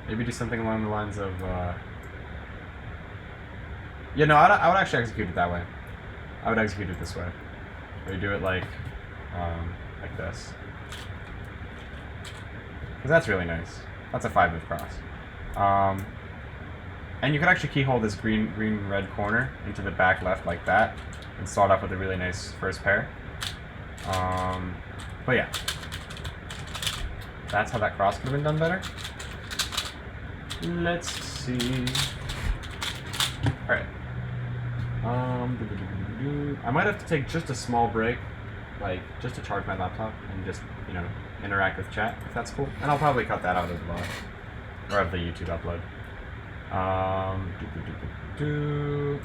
Maybe do something along the lines of yeah, no, I would actually execute it that way. I would execute it this way. Where you do it like this. Because that's really nice. That's a 5-move cross. And you could actually keyhole this green-red corner into the back left like that, and start off with a really nice first pair. But yeah, that's how that cross could have been done better. Let's see. All right. I might have to take just a small break, like just to charge my laptop and just, you know, interact with chat if that's cool. And I'll probably cut that out as well, or of the YouTube upload.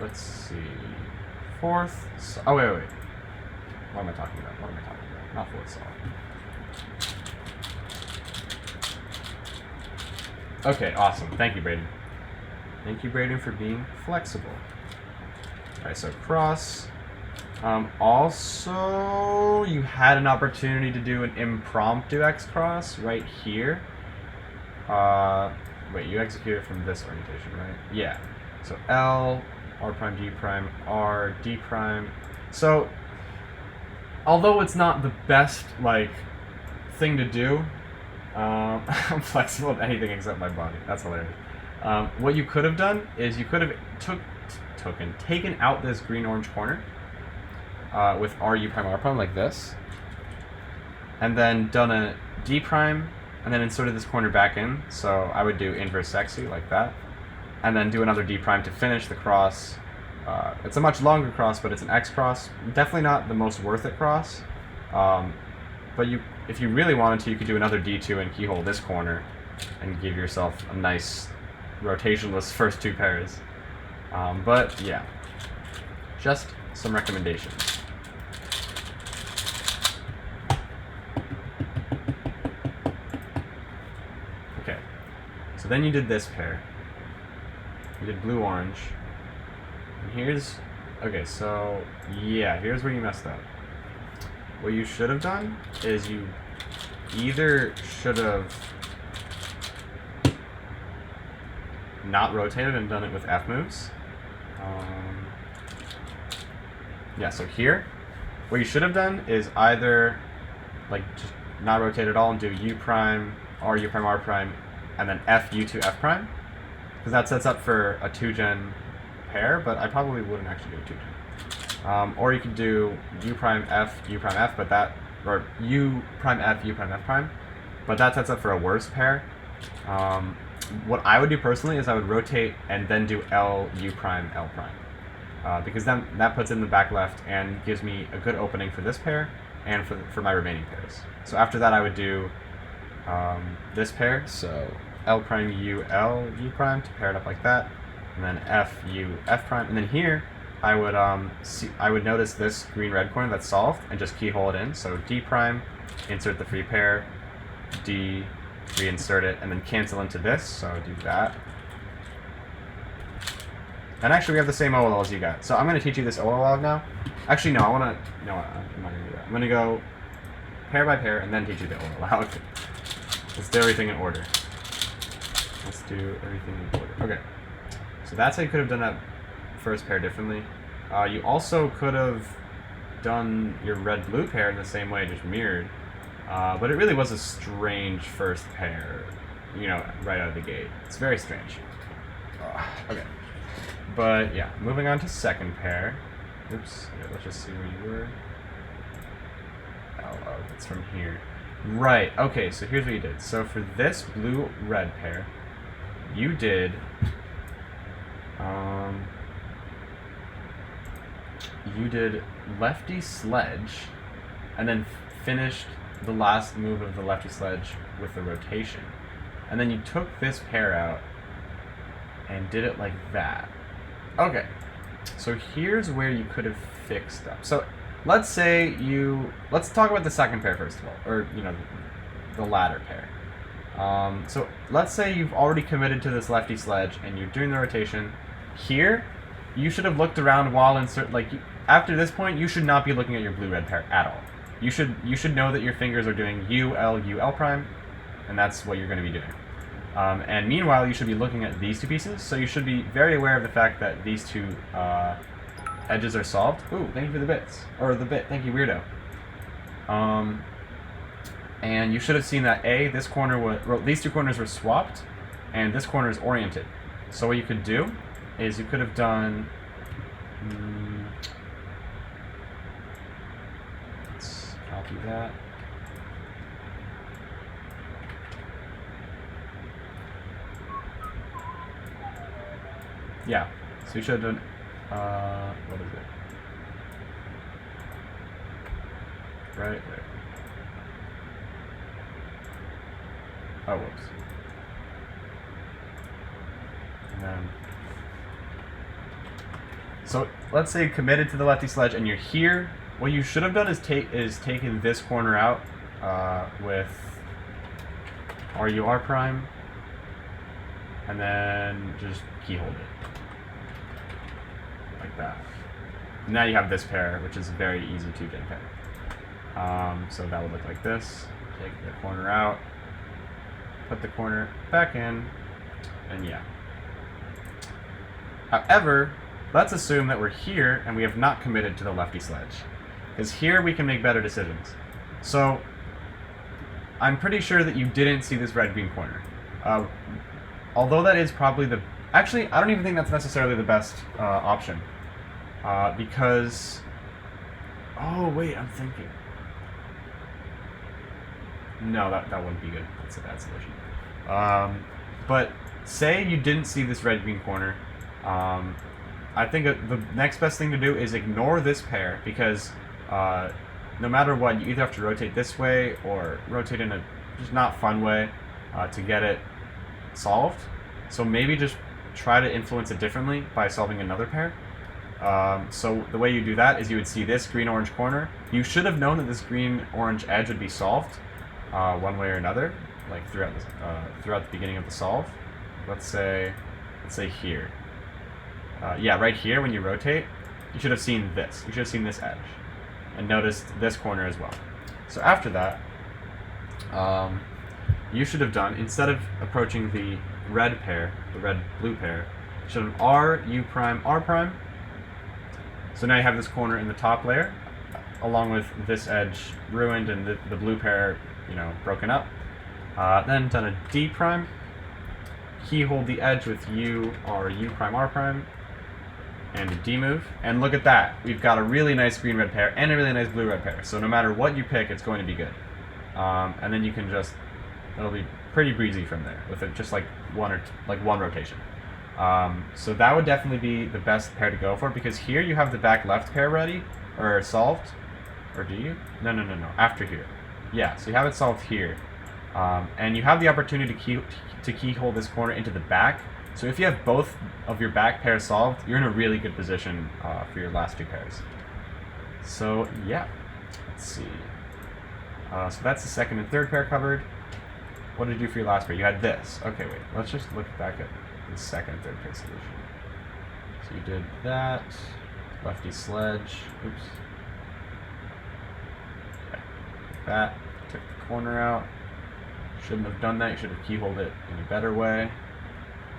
Let's see. Fourth. Oh wait. What am I talking about? Not fourth solid. Okay, awesome. Thank you, Braden. Thank you, Braden, for being flexible. Alright, so cross. Also, you had an opportunity to do an impromptu X cross right here. Wait, you executed from this orientation, right? Yeah. So L, R prime, D prime, R, D prime. So, although it's not the best, like, thing to do, I'm flexible with anything except my body. That's hilarious. What you could have done is you could have taken out this green-orange corner with R, U prime, R prime, like this, and then done a D prime, and then inserted this corner back in. So I would do inverse sexy like that, and then do another D prime to finish the cross. It's a much longer cross, but it's an X cross. Definitely not the most worth it cross. But if you really wanted to, you could do another D2 and keyhole this corner, and give yourself a nice rotationless first two pairs. But yeah, just some recommendations. Okay, so then you did this pair. You did blue-orange. And here's, okay, so yeah, here's where you messed up. What you should have done is you either should have not rotated and done it with F moves. Yeah, so here, what you should have done is either like just not rotate at all and do U prime, R, U prime, R prime, and then F, U2, F prime, because that sets up for a 2-gen pair, but I probably wouldn't actually do a 2-gen. Or you could do U prime, F, but that, or U prime, F, U prime, F prime, but that sets up for a worse pair. What I would do personally is I would rotate and then do L, U prime, L prime. Because then that puts in the back left and gives me a good opening for this pair and for my remaining pairs. So after that I would do this pair, so L prime, U, L, U prime to pair it up like that, and then F, U, F prime, and then here I would notice this green-red corner that's solved and just keyhole it in. So D prime, insert the free pair, D, reinsert it, and then cancel into this, so do that. And actually we have the same OLL as you got. So I'm going to teach you this OLL now. Actually, no, I'm not going to do that. I'm going to go pair by pair and then teach you the OLL. Let's do everything in order. Let's do everything in order. Okay. So that's how you could have done that first pair differently. You also could have done your red-blue pair in the same way, just mirrored. But it really was a strange first pair, you know, right out of the gate. It's very strange. Okay. But yeah, moving on to second pair. Oops. Okay, let's just see where you were. Oh, it's from here. Right. Okay, so here's what you did. So for this blue-red pair, you did lefty sledge, and then finished the last move of the lefty sledge with the rotation. And then you took this pair out and did it like that. Okay, so here's where you could have fixed up. So let's talk about the second pair first of all, or, you know, the latter pair. So let's say you've already committed to this lefty sledge and you're doing the rotation. Here, you should have looked around while after this point, you should not be looking at your blue-red pair at all. You should know that your fingers are doing U, L prime, and that's what you're going to be doing. And meanwhile, you should be looking at these two pieces, so you should be very aware of the fact that these two edges are solved. Ooh, thank you for the bits. Or the bit, thank you, weirdo. And you should have seen that this corner these two corners were swapped, and this corner is oriented. So what you could do is you could have done... let's copy that. Yeah, so you should have done, what is it? Right there. Oh, whoops. And then, so let's say committed to the lefty sledge and you're here. What you should have done is taken this corner out with RUR prime, and then just keyhold it. Like that. Now you have this pair, which is a very easy two-gen pair. So that would look like this. Take the corner out, put the corner back in, and yeah. However, let's assume that we're here and we have not committed to the lefty sledge, because here we can make better decisions. So I'm pretty sure that you didn't see this red-green corner. Although that is probably the... Actually, I don't even think that's necessarily the best option. Because... Oh, wait, I'm thinking. No, that wouldn't be good. That's a bad solution. But say you didn't see this red-green corner. I think the next best thing to do is ignore this pair, because no matter what, you either have to rotate this way or rotate in a just not fun way to get it solved. So maybe just try to influence it differently by solving another pair. So the way you do that is you would see this green-orange corner. You should have known that this green-orange edge would be solved one way or another, like throughout the beginning of the solve. Let's say here. Yeah, right here when you rotate, you should have seen this. You should have seen this edge and noticed this corner as well. So after that, you should have done, instead of approaching the red pair, the red-blue pair, you should have R, U prime, R prime. So now you have this corner in the top layer, along with this edge ruined and the blue pair, broken up. Then done a D prime, keyhold the edge with U, R, U prime, R prime, and a D move. And look at that, we've got a really nice green-red pair and a really nice blue-red pair. So no matter what you pick, it's going to be good. And then you can just, it'll be pretty breezy from there with it just like one rotation. So that would definitely be the best pair to go for, because here you have the back left pair ready, or solved. Or do you? No, after here. Yeah, so you have it solved here. And you have the opportunity to keyhole this corner into the back. So if you have both of your back pairs solved, you're in a really good position for your last two pairs. So yeah, let's see. So that's the second and third pair covered. What did you do for your last pair? You had this. Okay, wait, let's just look back at the second and third pair solution. So you did that, lefty sledge, oops. Okay, that, took the corner out. Shouldn't have done that, you should have keyholed it in a better way.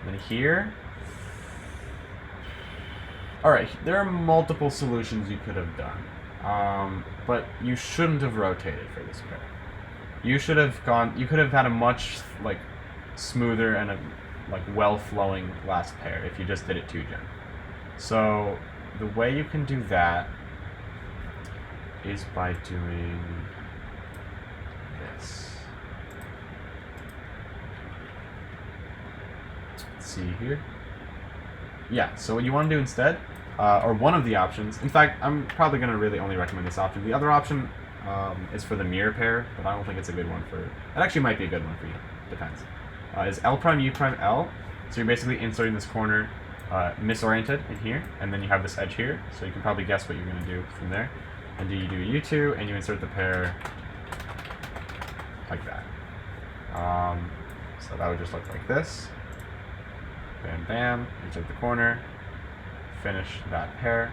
And then here, alright, there are multiple solutions you could have done, but you shouldn't have rotated for this pair. You should have you could have had a much smoother and well-flowing last pair if you just did it 2-gen. So the way you can do that is by doing this. Let's see here. Yeah, so what you want to do instead, or one of the options, in fact, I'm probably going to really only recommend this option. The other option is for the mirror pair, but I don't think it's a good one for... It actually might be a good one for you. Depends. Is L prime, U prime, L. So you're basically inserting this corner misoriented in here, and then you have this edge here, so you can probably guess what you're going to do from there. And you do U2, and you insert the pair like that. So that would just look like this. Bam, bam, insert the corner, finish that pair.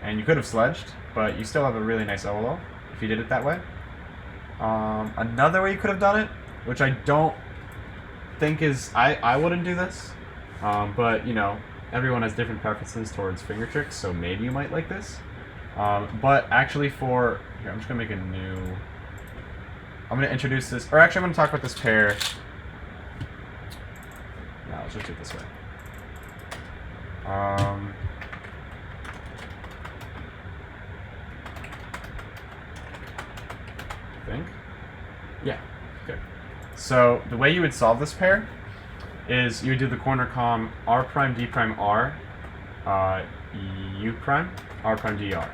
And you could have sledged, but you still have a really nice OLO if you did it that way. Another way you could have done it, which I don't think is... I wouldn't do this, but, you know, everyone has different preferences towards finger tricks, so maybe you might like this. But actually for... Here, I'm just going to make a new... I'm going to introduce this... Or actually, I'm going to talk about this pair... No, let's just do it this way. I think. Yeah, good. So the way you would solve this pair is you would do the corner comm R prime D prime R, U prime R prime D R,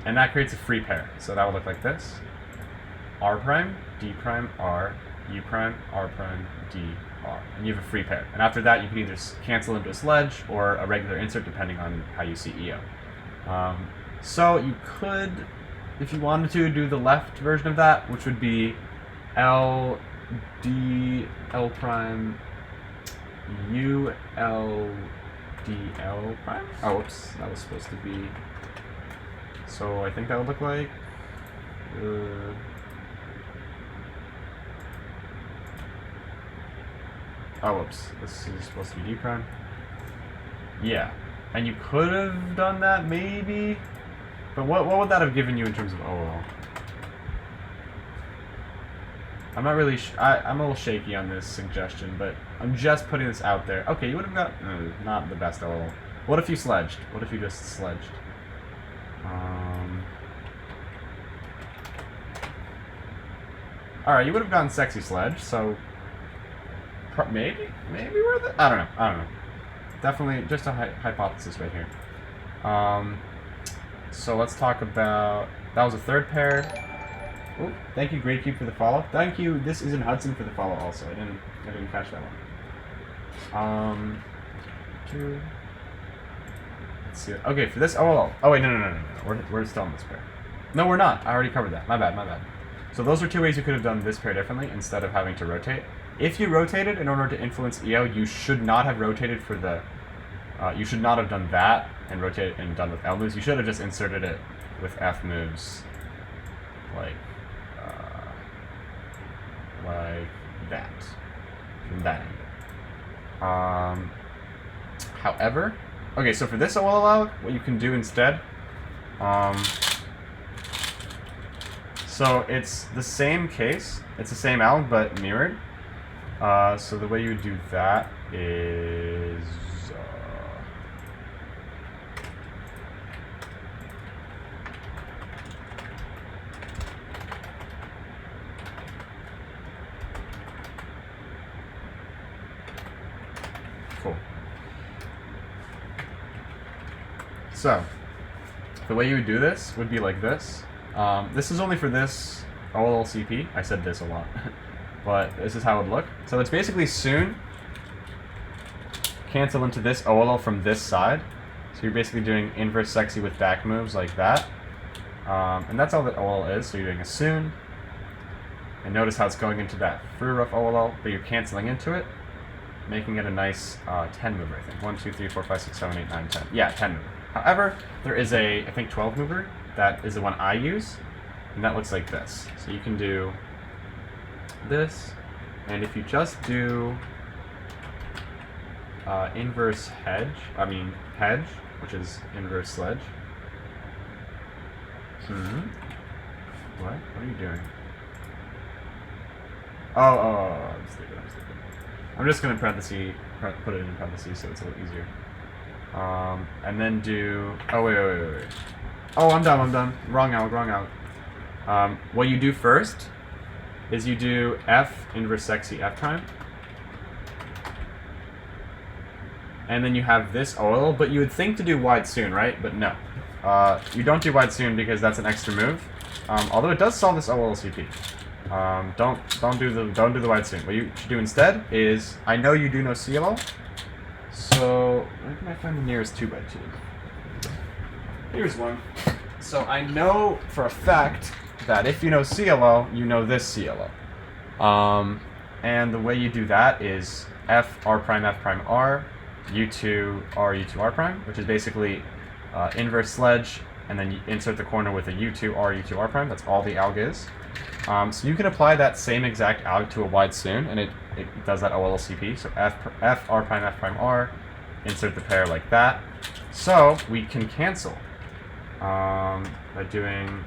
and that creates a free pair. So that would look like this: R prime D prime R U prime R prime D R, and you have a free pair. And after that, you can either cancel into a sledge or a regular insert, depending on how you see EO. So you could, if you wanted to, do the left version of that, which would be L D L prime U L D L prime. Oh, whoops, that was supposed to be. So I think that would look like. Oh, whoops. This is supposed to be D prime. Yeah. And you could have done that, maybe? But what would that have given you in terms of OL? I'm not really... I'm a little shaky on this suggestion, but I'm just putting this out there. Okay, you would have got... not the best OL. What if you sledged? What if you just sledged? Alright, you would have gotten sexy sledge, so... Maybe worth it? I don't know. Definitely just a hypothesis right here. So let's talk about... That was a third pair. Oh, thank you, Great Cube, for the follow. Thank you, This Isn't Hudson, for the follow also. I didn't catch that one. Let's see. Okay, for this... Oh wait, no. We're still on this pair. No, we're not. I already covered that. My bad. So those are two ways you could have done this pair differently instead of having to rotate. If you rotated in order to influence EO, you should not have rotated for the... you should not have done that and rotated and done with L moves. You should have just inserted it with F moves, like that, from that angle. However, okay, so for this OLL, what you can do instead, so it's the same case, it's the same L, but mirrored. So the way you would do that is... Cool. So, the way you would do this would be like this. This is only for this OLCP. I said this a lot. But this is how it would look. So it's basically soon cancel into this OLL from this side. So you're basically doing inverse sexy with back moves like that. And that's all that OLL is. So you're doing a soon. And notice how it's going into that through rough OLL, but you're canceling into it, making it a nice 10 mover, I think. 1, 2, 3, 4, 5, 6, 7, 8, 9, 10. Yeah, 10 mover. However, there is a, I think, 12 mover. That is the one I use. And that looks like this. So you can do this, and if you just do inverse hedge, which is inverse sledge. What are you doing? Oh, I'm stupid. I'm just gonna put it in parentheses so it's a little easier. And then do, oh wait. Oh, I'm done. Wrong out. What you do first is you do F inverse sexy F prime. And then you have this OL, but you would think to do wide soon, right? But no. You don't do wide soon because that's an extra move. Although it does solve this OLCP. Don't do the wide soon. What you should do instead is, I know you do know CLO, so where can I find the nearest 2x2? Here's one. So I know for a fact that if you know CLO, you know this CLO. And the way you do that is F, R prime, F prime, R, U2 R, U2 R prime, which is basically inverse sledge, and then you insert the corner with a U2 R, U2 R prime. That's all the alg is. So you can apply that same exact alg to a wide soon, and it does that OLCP. So F R prime R, insert the pair like that. So we can cancel by doing.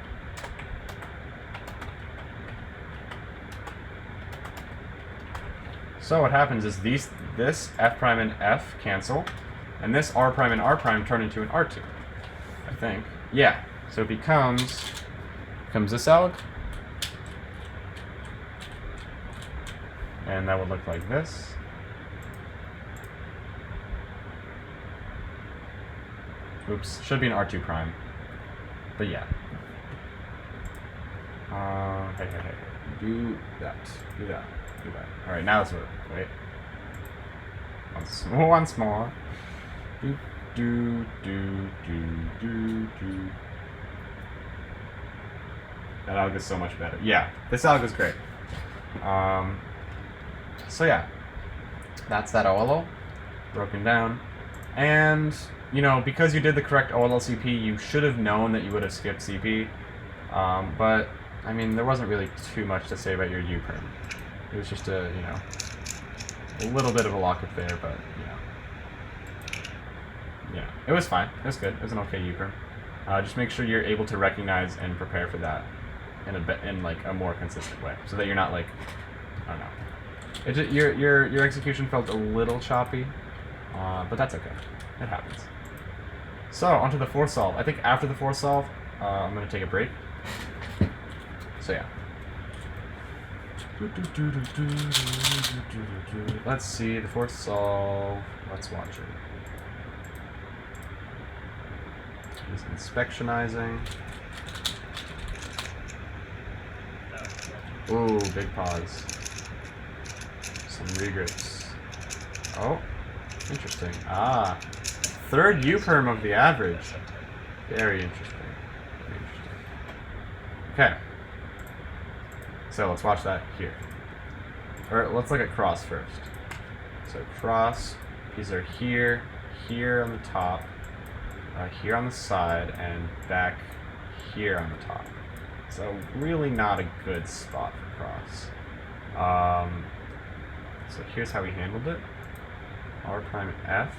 So what happens is this F prime and F cancel, and this R prime and R prime turn into an R2, I think. Yeah. So it becomes this alg, and that would look like this. Oops, should be an R2 prime, but yeah. Hey, do that. All right, now let's work. Wait. Once more. Do. That alg is so much better. Yeah, this alg is great. So yeah, that's that OLO broken down. And, you know, because you did the correct OLCP, you should have known that you would have skipped CP. But, I mean, there wasn't really too much to say about your U-perm. It was just a, you know, a little bit of a lockup there, but, you know. Yeah, it was fine. It was good. It was an okay U-perm. Just make sure you're able to recognize and prepare for that in like a more consistent way, so that you're not like, I don't know. Your execution felt a little choppy, but that's okay. It happens. So onto the fourth solve. I think after the fourth solve, I'm gonna take a break. So yeah. Let's see the fourth solve. Let's watch it. He's inspectionizing. Ooh, big pause. Some regrips. Oh, interesting. Ah, third U-perm of the average. Very interesting. Very interesting. Okay. So let's watch that here. Or let's look at cross first. So cross, these are here, here on the top, here on the side, and back here on the top. So really not a good spot for cross. So here's how we handled it. R prime F,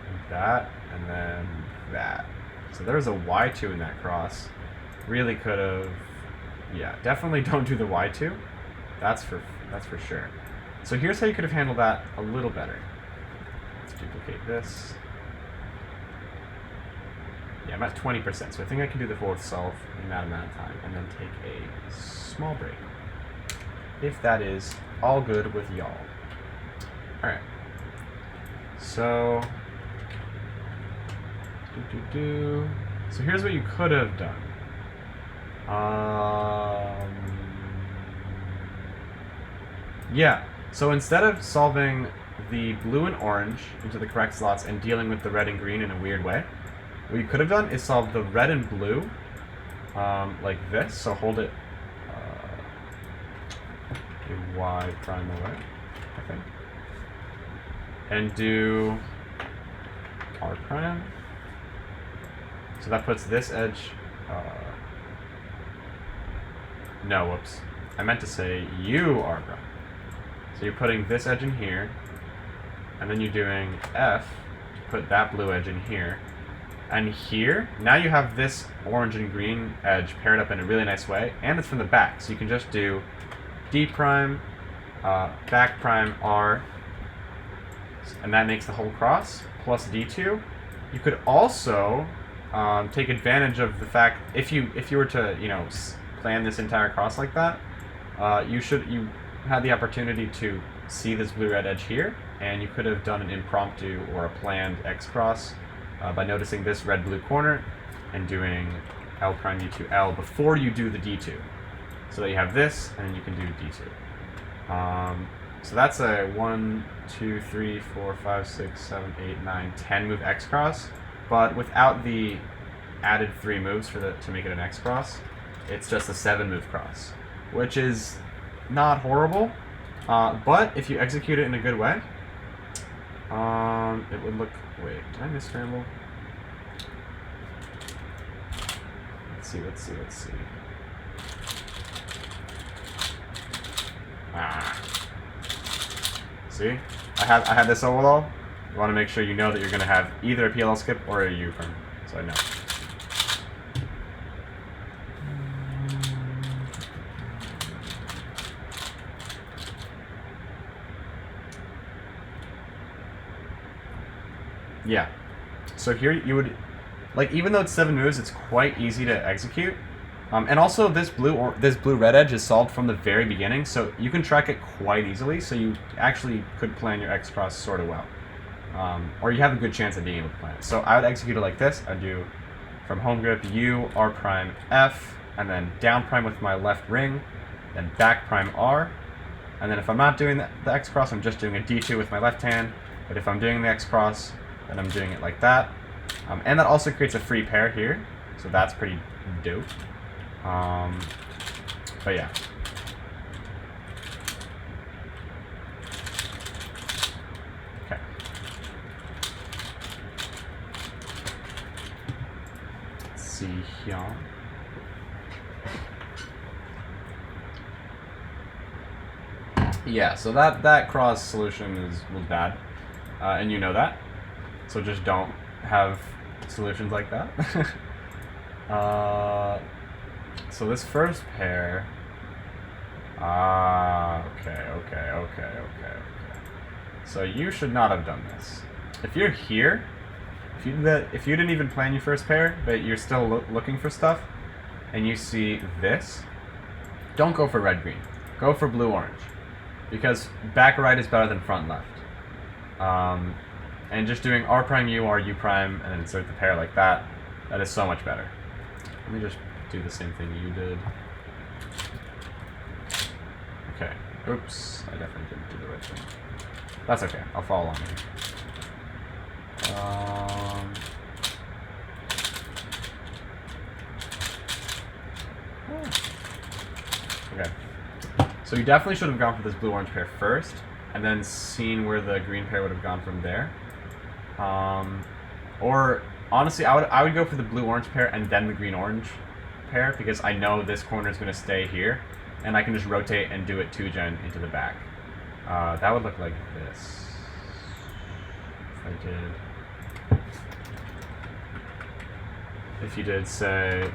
and that, and then that. So there's a Y2 in that cross. Really could have, yeah, definitely don't do the Y2. That's for sure. So here's how you could have handled that a little better. Let's duplicate this. Yeah, I'm at 20%, so I think I can do the fourth solve in that amount of time, and then take a small break. If that is all good with y'all. Alright. So so here's what you could have done. Yeah, so instead of solving the blue and orange into the correct slots and dealing with the red and green in a weird way, what you could have done is solve the red and blue like this. So hold it a Y prime away, I think. And do R prime. So that puts this edge, no, whoops. I meant to say U R prime. So you're putting this edge in here, and then you're doing F to put that blue edge in here. And here, now you have this orange and green edge paired up in a really nice way, and it's from the back. So you can just do D prime, back prime R, and that makes the whole cross, plus D2. You could also take advantage of the fact, if you were to, you know, plan this entire cross like that, you had the opportunity to see this blue-red edge here, and you could have done an impromptu or a planned X cross by noticing this red-blue corner and doing L prime U2 L before you do the D2. So that you have this, and then you can do D2. So that's a 1, 2, 3, 4, 5, 6, 7, 8, 9, 10 move X cross, but without the added 3 moves to make it an X cross, it's just a 7 move cross, which is not horrible, but if you execute it in a good way, It would look... Wait, did I misscramble? Let's see. See? I have this overall. You want to make sure you know that you're going to have either a Pll skip or a U-perm. So I know. Yeah. So here you would, like, even though it's 7 moves, it's quite easy to execute. And also this blue-red edge is solved from the very beginning, so you can track it quite easily. So you actually could plan your X cross sort of well, or you have a good chance of being able to plan it. So I would execute it like this. I'd do from home grip U, R prime F, and then down prime with my left ring, then back prime R, and then if I'm not doing the X cross, I'm just doing a D2 with my left hand. But if I'm doing the X cross, then I'm doing it like that. And that also creates a free pair here, so that's pretty dope. But yeah. Okay. Let's see here. Yeah, so that cross solution was bad, and you know that. So just don't have solutions like that. So this first pair. Okay. So you should not have done this. If you're here, if you didn't even plan your first pair, but you're still looking for stuff, and you see this, don't go for red-green. Go for blue-orange, because back right is better than front left. And just doing R prime U, R U prime, and insert the pair like that, that is so much better. Let me just do the same thing you did. Okay. Oops. I definitely didn't do the right thing. That's okay. I'll follow along here. Okay. So you definitely should have gone for this blue-orange pair first, and then seen where the green pair would have gone from there. Or honestly, I would go for the blue-orange pair and then the green-orange pair, because I know this corner is going to stay here, and I can just rotate and do it 2-gen into the back. That would look like this. If you did say,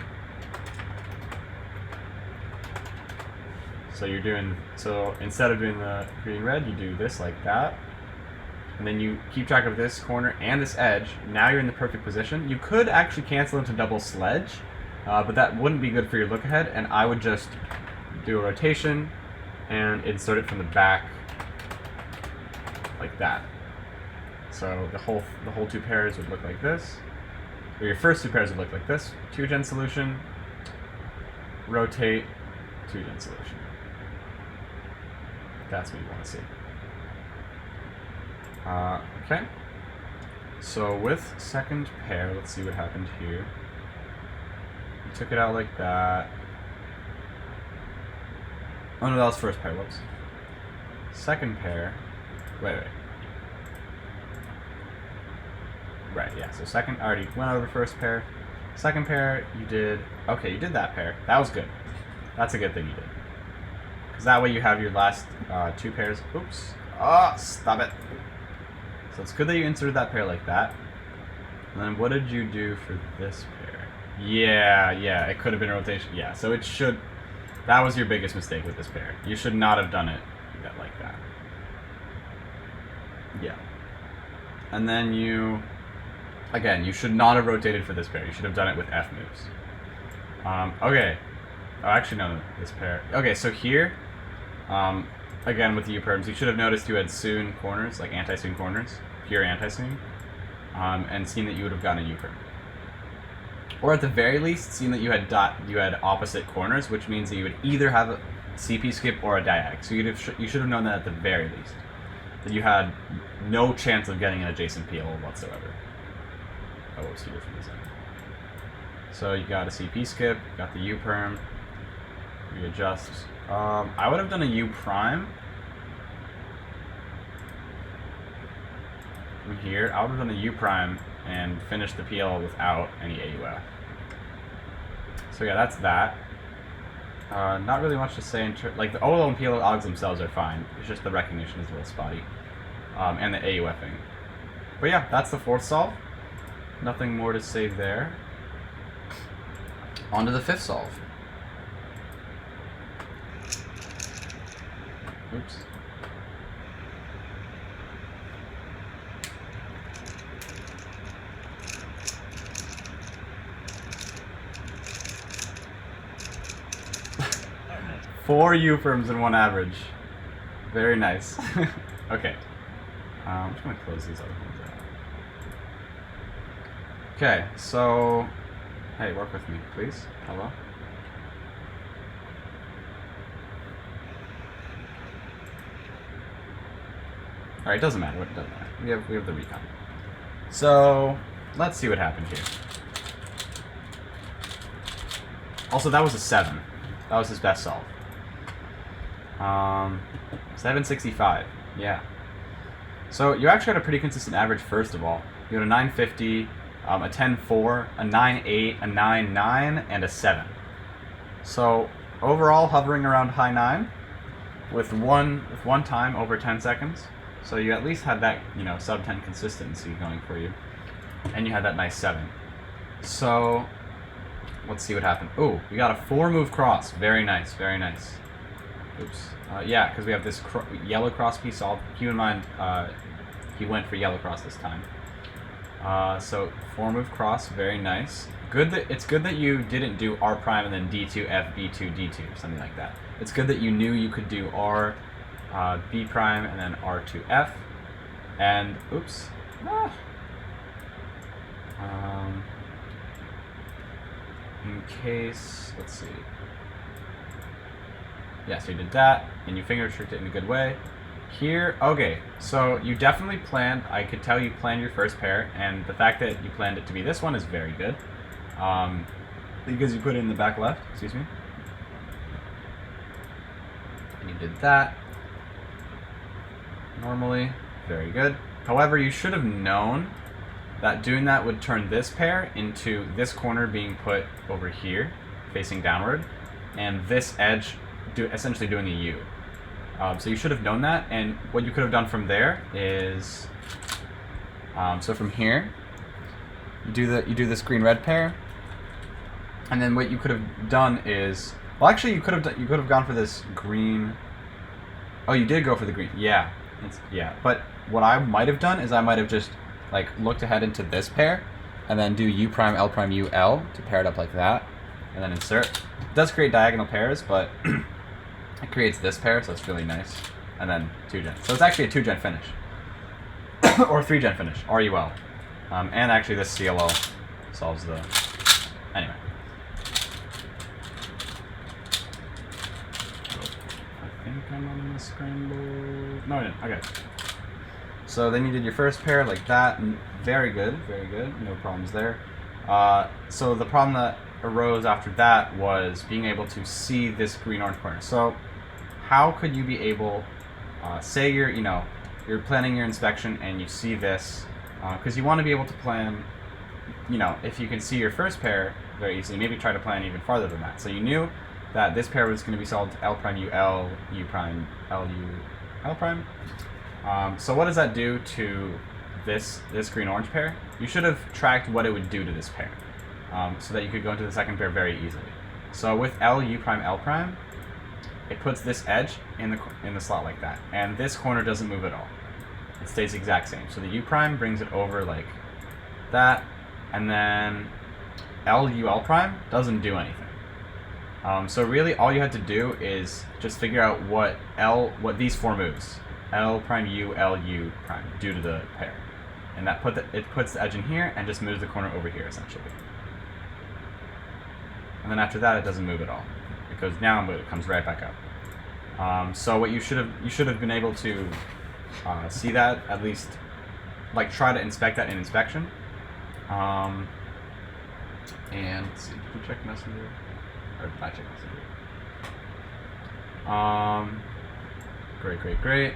so instead of doing the green-red, you do this like that. And then you keep track of this corner and this edge. Now you're in the perfect position. You could actually cancel into double sledge, but that wouldn't be good for your look ahead, and I would just do a rotation and insert it from the back like that. So the whole 2 pairs would look like this. Or your first 2 pairs would look like this. 2-gen solution, rotate, 2-gen solution. That's what you want to see. Okay. So with second pair, let's see what happened here. You took it out like that. Oh no, that was first pair, whoops. Second pair, wait. Right, yeah, so second, I already went over first pair. Second pair, you did that pair. That was good. That's a good thing you did. Because that way you have your last 2 pairs. Oops. Oh, stop it. So it's good that you inserted that pair like that. And then what did you do for this pair? Yeah, it could have been a rotation. Yeah, so it should... That was your biggest mistake with this pair. You should not have done it like that. Yeah. And then you... Again, you should not have rotated for this pair. You should have done it with F moves. Okay. Oh, actually, no, this pair. Okay, so here... again, with the U-perms, you should have noticed you had Soon corners, like anti-Soon corners, pure anti-Soon, and seen that you would have gotten a U-perm. Or at the very least, seen that you had opposite corners, which means that you would either have a CP skip or a diag. So you should have known that at the very least, that you had no chance of getting an adjacent PL whatsoever. Oh, what's here from this end? So you got a CP skip, got the U-perm, readjust. I would have done a U prime. from here, I would have done a U prime and finished the PL without any AUF. So yeah, that's that. Not really much to say in like the OLO and PLO algs themselves are fine. It's just the recognition is a little spotty. And the AUFing. But yeah, that's the fourth solve. Nothing more to say there. On to the fifth solve. Oops. Four U-firms and one average. Very nice. Okay. I'm just going to close these other ones out. Okay, so... Hey, work with me, please. Hello? Alright, doesn't matter. It doesn't matter. We have the recon. So, let's see what happened here. Also, that was a 7. That was his best solve. 765. Yeah. So you actually had a pretty consistent average first of all. You had a 950, a 10.4, a 9.8, a 9.9, and a 7. So overall hovering around high 9 with one time over 10 seconds. So you at least had that, you know, sub 10 consistency going for you. And you had that nice 7. So let's see what happened. Ooh, we got a 4-move cross. Very nice, very nice. Oops. Yeah, because we have this yellow cross piece solved. Keep in mind, he went for yellow cross this time. So 4-move cross, very nice. It's good that you didn't do R prime and then D2 F B2 D2 or something like that. It's good that you knew you could do R B prime and then R2 F. And oops. In case, let's see. Yeah, so you did that, and you finger tricked it in a good way. Here, okay, so you definitely planned, I could tell you planned your first pair, and the fact that you planned it to be this one is very good. Because you put it in the back left, excuse me. And you did that. Normally, very good. However, you should have known that doing that would turn this pair into this corner being put over here, facing downward, and this edge essentially doing a U. So you should have known that, and what you could have done from there is, so from here, you do this green-red pair, and then what you could have done is, well, actually you could have gone for this green. Oh, you did go for the green. Yeah, yeah. But what I might have done is I might have just like looked ahead into this pair, and then do U prime L prime U L to pair it up like that, and then insert. It does create diagonal pairs, but it creates this pair, so it's really nice. And then 2-gen. So it's actually a 2-gen finish. Or 3-gen finish, RUL. And actually this CLO solves the... Anyway. I think I'm on the scramble... No, I didn't. Okay. So then you did your first pair like that. Very good, very good. No problems there. So the problem that arose after that was being able to see this green-orange corner. So how could you be able, say you're planning your inspection and you see this, because you want to be able to plan, if you can see your first pair very easily, maybe try to plan even farther than that. So you knew that this pair was going to be solved L prime U L, U prime L U L prime. So what does that do to this green-orange pair? You should have tracked what it would do to this pair. So that you could go into the second pair very easily. So with L, U prime, L prime, it puts this edge in the slot like that, and this corner doesn't move at all. It stays the exact same. So the U prime brings it over like that, and then L, U, L prime doesn't do anything. So really, all you had to do is just figure out what these 4 moves, L prime, U, L, U prime, do to the pair, and that puts the edge in here and just moves the corner over here essentially. And then after that, it doesn't move at all. It goes down, but it comes right back up. So what you should have been able to see that, at least, like try to inspect that in inspection. And let's see, did we check messenger? Or did I check messenger? Great.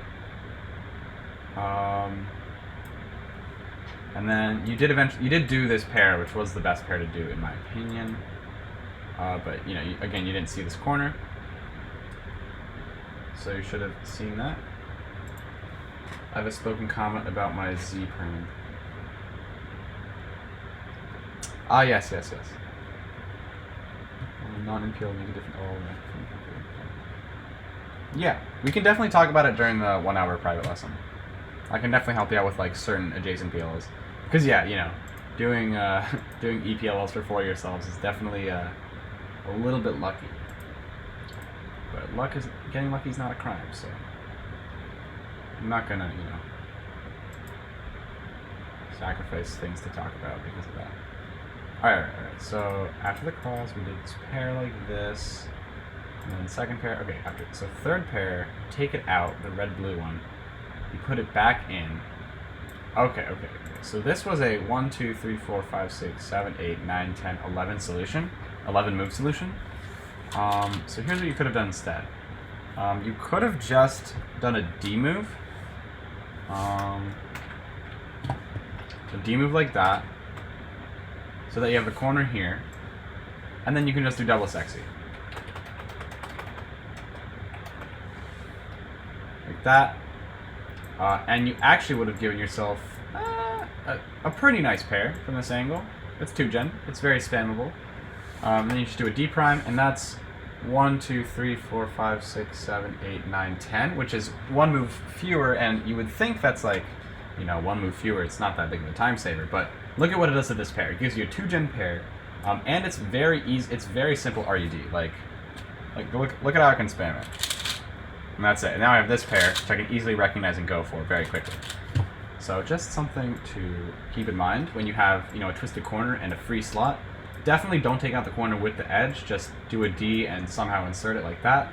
And then you did do this pair, which was the best pair to do in my opinion. But you know, again, you didn't see this corner, so you should have seen that. I have a spoken comment about my Z perm. Ah, yes. Non-NPL make a different. Yeah, we can definitely talk about it during the 1 hour private lesson. I can definitely help you out with like certain adjacent PLLs. Because yeah, you know, doing doing EPLLs for 4 yourselves is definitely a little bit lucky. But getting lucky is not a crime, so I'm not gonna, you know, sacrifice things to talk about because of that. Alright, so after the cross we did this pair like this, and then second pair, okay, so third pair, take it out, the red-blue one, you put it back in. Okay, so this was a 1, 2, 3, 4, 5, 6, 7, 8, 9, 10, 11 solution, 11 move solution. So here's what you could have done instead. You could have just done a D move. A D move like that, so that you have the corner here, and then you can just do double sexy. Like that. And you actually would have given yourself a pretty nice pair from this angle. It's 2-gen. It's very spammable. Then you just do a D prime, and that's 1, 2, 3, 4, 5, 6, 7, 8, 9, 10, which is 1 move fewer, and you would think that's like, you know, 1 move fewer, it's not that big of a time saver, but look at what it does to this pair. It gives you a 2-gen pair, and it's very easy, it's very simple RUD. Like look at how I can spam it. And that's it. And now I have this pair, which I can easily recognize and go for very quickly. So just something to keep in mind when you have, you know, a twisted corner and a free slot. Definitely don't take out the corner with the edge, just do a D and somehow insert it like that,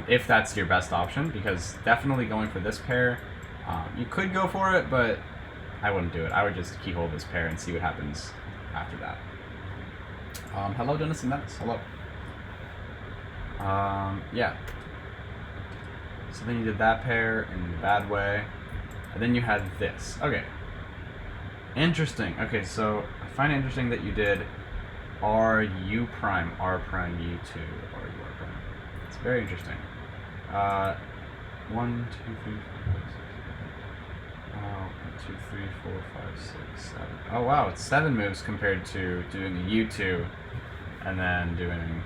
if that's your best option, because definitely going for this pair, you could go for it, but I wouldn't do it. I would just keyhole this pair and see what happens after that. Hello, Dennis and Dennis. Hello. Yeah. So then you did that pair in the bad way, and then you had this. Okay. Interesting. Okay, so I find it interesting that you did RU prime, R prime, U2, RU, R prime. It's very interesting. 1, 2, 3, 4, 5, 6, 2, 3, 4, 5, 6, 7. Oh wow, it's 7 moves compared to doing a U2 and then doing.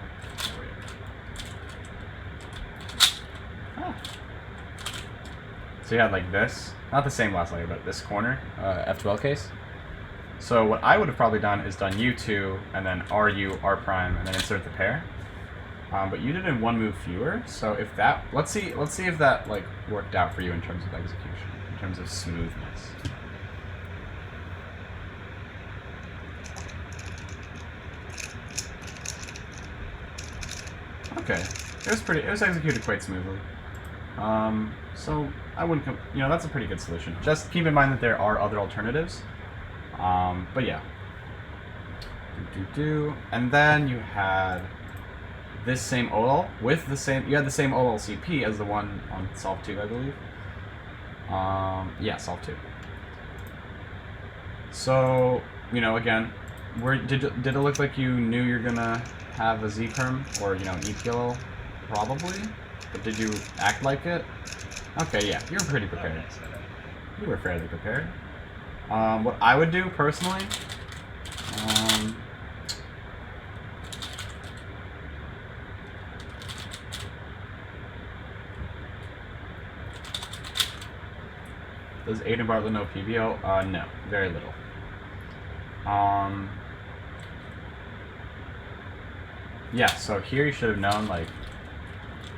So you had like this, not the same last layer, but this corner. Pll Case. So what I would have probably done is done U2 and then RU, R prime, and then insert the pair. But you did it in 1 move fewer. So if that, let's see if that like worked out for you in terms of execution, in terms of smoothness. Okay, it was executed quite smoothly. So I wouldn't, you know, that's a pretty good solution. Just keep in mind that there are other alternatives. But yeah. And then you had this same OLL with the same, you had the same OLL CP as the one on Solve 2, I believe. Yeah, Solve 2. So, you know, again, did it look like you knew you're gonna have a Z perm or, you know, an EPL? Probably. But did you act like it? Okay, yeah, you're pretty prepared. You were fairly prepared. What I would do personally, does Aiden Bartlett know PBO? No, very little. Yeah, so here you should have known, like,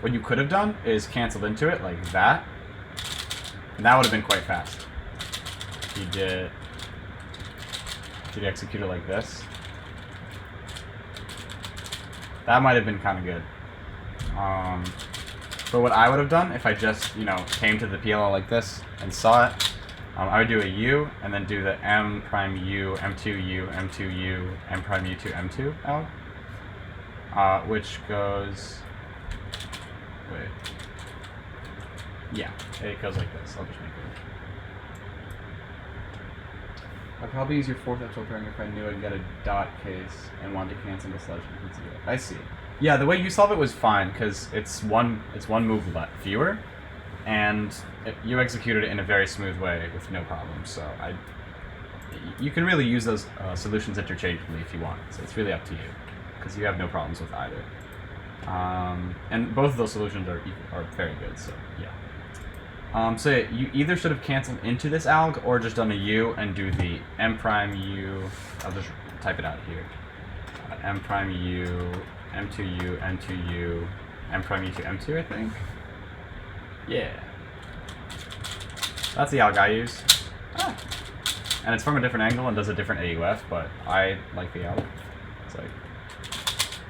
what you could have done is canceled into it like that, and that would have been quite fast. You did execute it like this. That might have been kind of good. But what I would have done if I just, you know, came to the PLL like this and saw it, I would do a U and then do the M prime U, M2 U, M2 U, M prime U2, M2 L, which goes. Wait. Yeah, it goes like this. I'll just make I'd probably use your fourth actual pairing if I knew I'd get a dot case and wanted to cancel the sledge and consider it. I see. Yeah, the way you solve it was fine because it's one move fewer, and you executed it in a very smooth way with no problem. So you can really use those solutions interchangeably if you want. So it's really up to you because you have no problems with either. And both of those solutions are very good. So yeah. So you either should have canceled into this alg or just done a U and do the M prime U. I'll just type it out here. M prime U, M2U, M2U, M prime U to M2, I think. Yeah. That's the alg I use. Ah. And it's from a different angle and does a different AUF, but I like the alg. It's like,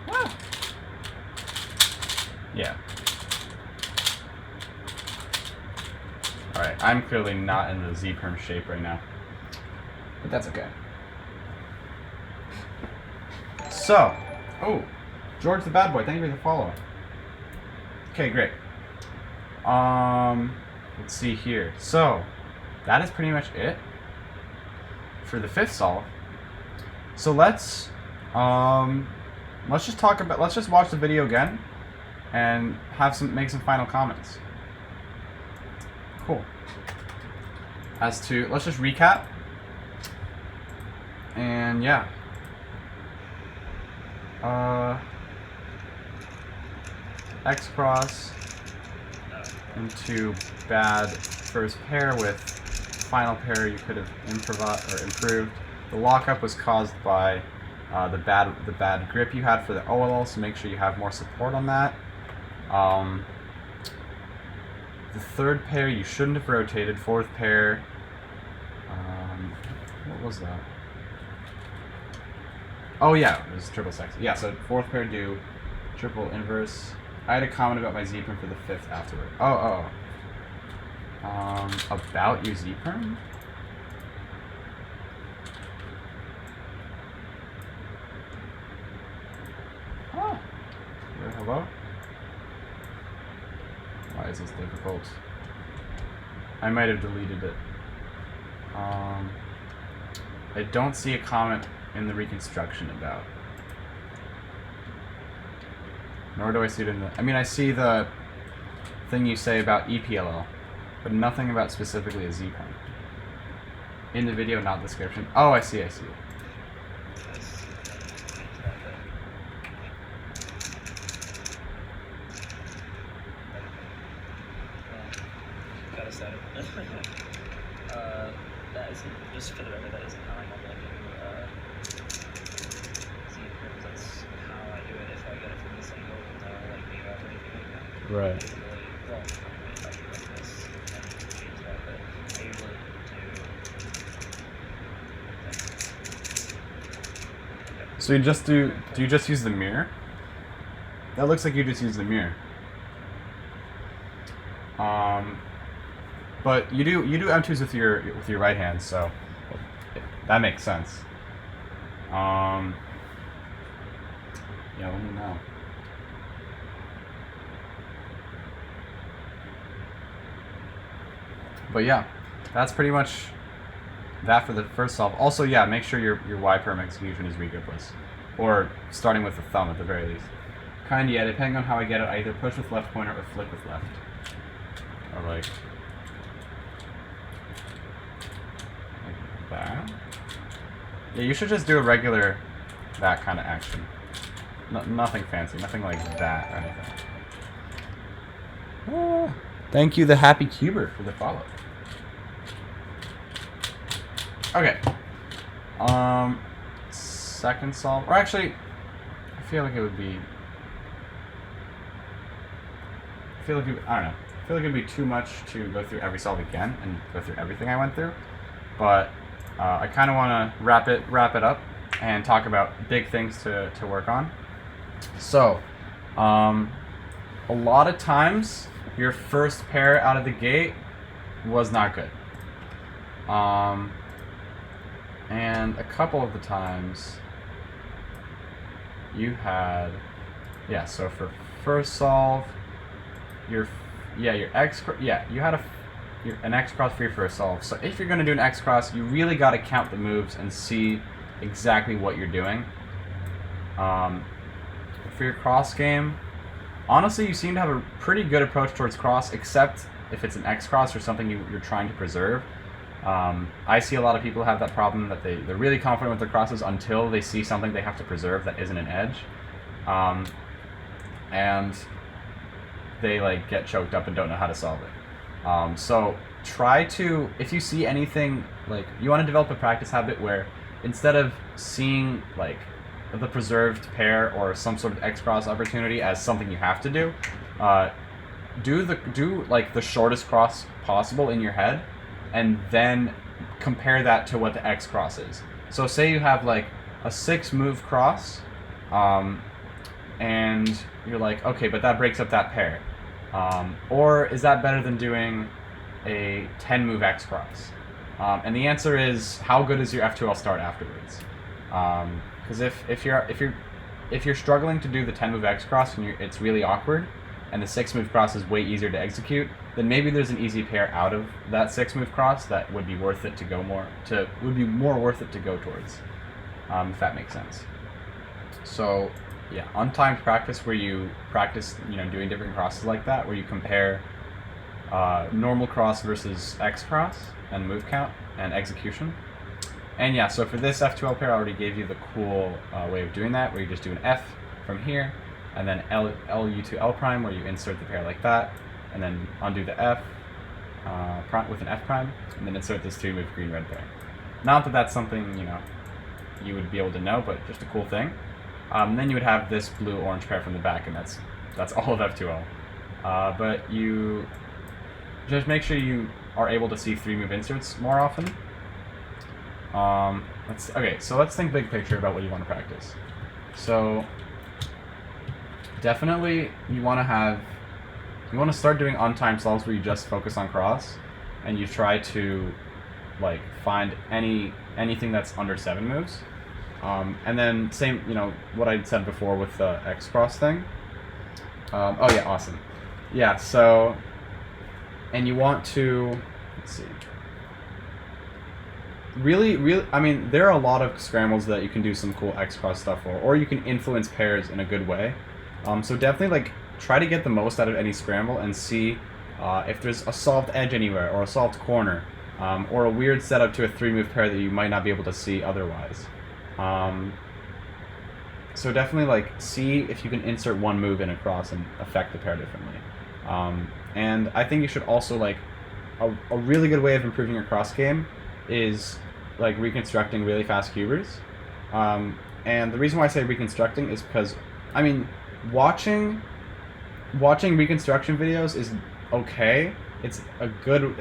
wow. Yeah. Alright, I'm clearly not in the Z-perm shape right now. But that's okay. So, oh, George the Bad Boy, thank you for the follow. Okay, great. Let's see here. So, that is pretty much it for the fifth solve. So let's just watch the video again and make some final comments. Cool. Let's just recap. And yeah. X cross into bad first pair with final pair you could have improved. The lockup was caused by the bad grip you had for the OLL, so make sure you have more support on that. The third pair you shouldn't have rotated. Fourth pair, what was that? Oh yeah, it was triple sex. Yeah, so fourth pair do triple inverse. I had a comment about my Z-perm for the fifth afterward. About your Z-perm? Oh, hello? Why is this difficult? I might have deleted it. I don't see a comment in the reconstruction about. Nor do I see it in the... I mean, I see the thing you say about EPLL, but nothing about specifically a Z-perm. In the video, not description. Oh, I see. That isn't, just for the record, that isn't how I normally do Z-perms. That's how I do it if I get it from this angle with no like V-Rep or anything like that. Right. Usually, well, if I do like this and change that, but I usually do. So do you just use the mirror? That looks like you just use the mirror. But you do M2s with your right hand, so that makes sense. Yeah, let me know. But yeah, that's pretty much that for the first solve. Also, yeah, make sure your Y-perm execution is regripless, or starting with the thumb at the very least. Kinda, yeah, depending on how I get it, I either push with left pointer or flick with left, or like that. Yeah, you should just do a regular that kind of action. Nothing fancy, nothing like that or anything. Ah, thank you, the Happy Cuber, For the follow. Okay. Second solve, or actually, I feel like it would be. I don't know. I feel like it'd be too much to go through every solve again and go through everything I went through, but I kind of want to wrap it up and talk about big things to work on. So, a lot of times your first pair out of the gate was not good, and a couple of the times you had, yeah. So for first solve, you had an X cross for your first solve. So if you're going to do an X cross, you really got to count the moves and see exactly what you're doing. For your cross game, honestly, you seem to have a pretty good approach towards cross, except if it's an X cross or something you're trying to preserve. I see a lot of people have that problem that they're really confident with their crosses until they see something they have to preserve that isn't an edge. And they like get choked up and don't know how to solve it. So try to, if you see anything, like you want to develop a practice habit where instead of seeing like the preserved pair or some sort of X cross opportunity as something you have to do, do like the shortest cross possible in your head, and then compare that to what the X cross is. So say you have like a 6-move cross, and you're like, okay, but that breaks up that pair. Or is that better than doing a 10-move X cross? And the answer is, how good is your F2L start afterwards? Because if you're struggling to do the 10-move X cross and it's really awkward, and the 6-move cross is way easier to execute, then maybe there's an easy pair out of that 6-move cross that would be worth it to go more worth it to go towards, if that makes sense. So yeah, untimed practice where you practice, doing different crosses like that, where you compare normal cross versus X cross and move count and execution. And yeah, so for this F2L pair, I already gave you the cool way of doing that, where you just do an F from here, and then LU to L prime, where you insert the pair like that, and then undo the F with an F prime, and then insert this 3-move green-red pair. Not that that's something, you would be able to know, but just a cool thing. Then you would have this blue-orange pair from the back, and that's all of F2L. But you just make sure you are able to see 3-move inserts more often. So let's think big picture about what you want to practice. So definitely you want to start doing untimed solves where you just focus on cross, and you try to like find anything that's under 7 moves. And then same, what I said before with the X cross thing. Oh yeah, awesome. Yeah, so, and you want to, let's see. Really, I mean, there are a lot of scrambles that you can do some cool X cross stuff for, or you can influence pairs in a good way. So definitely like try to get the most out of any scramble and see if there's a solved edge anywhere, or a solved corner, or a weird setup to a 3-move pair that you might not be able to see otherwise. So definitely like see if you can insert one move in a cross and affect the pair differently. And I think you should also like a really good way of improving your cross game is like reconstructing really fast cubers. And the reason why I say reconstructing is because, I mean, watching reconstruction videos is okay. It's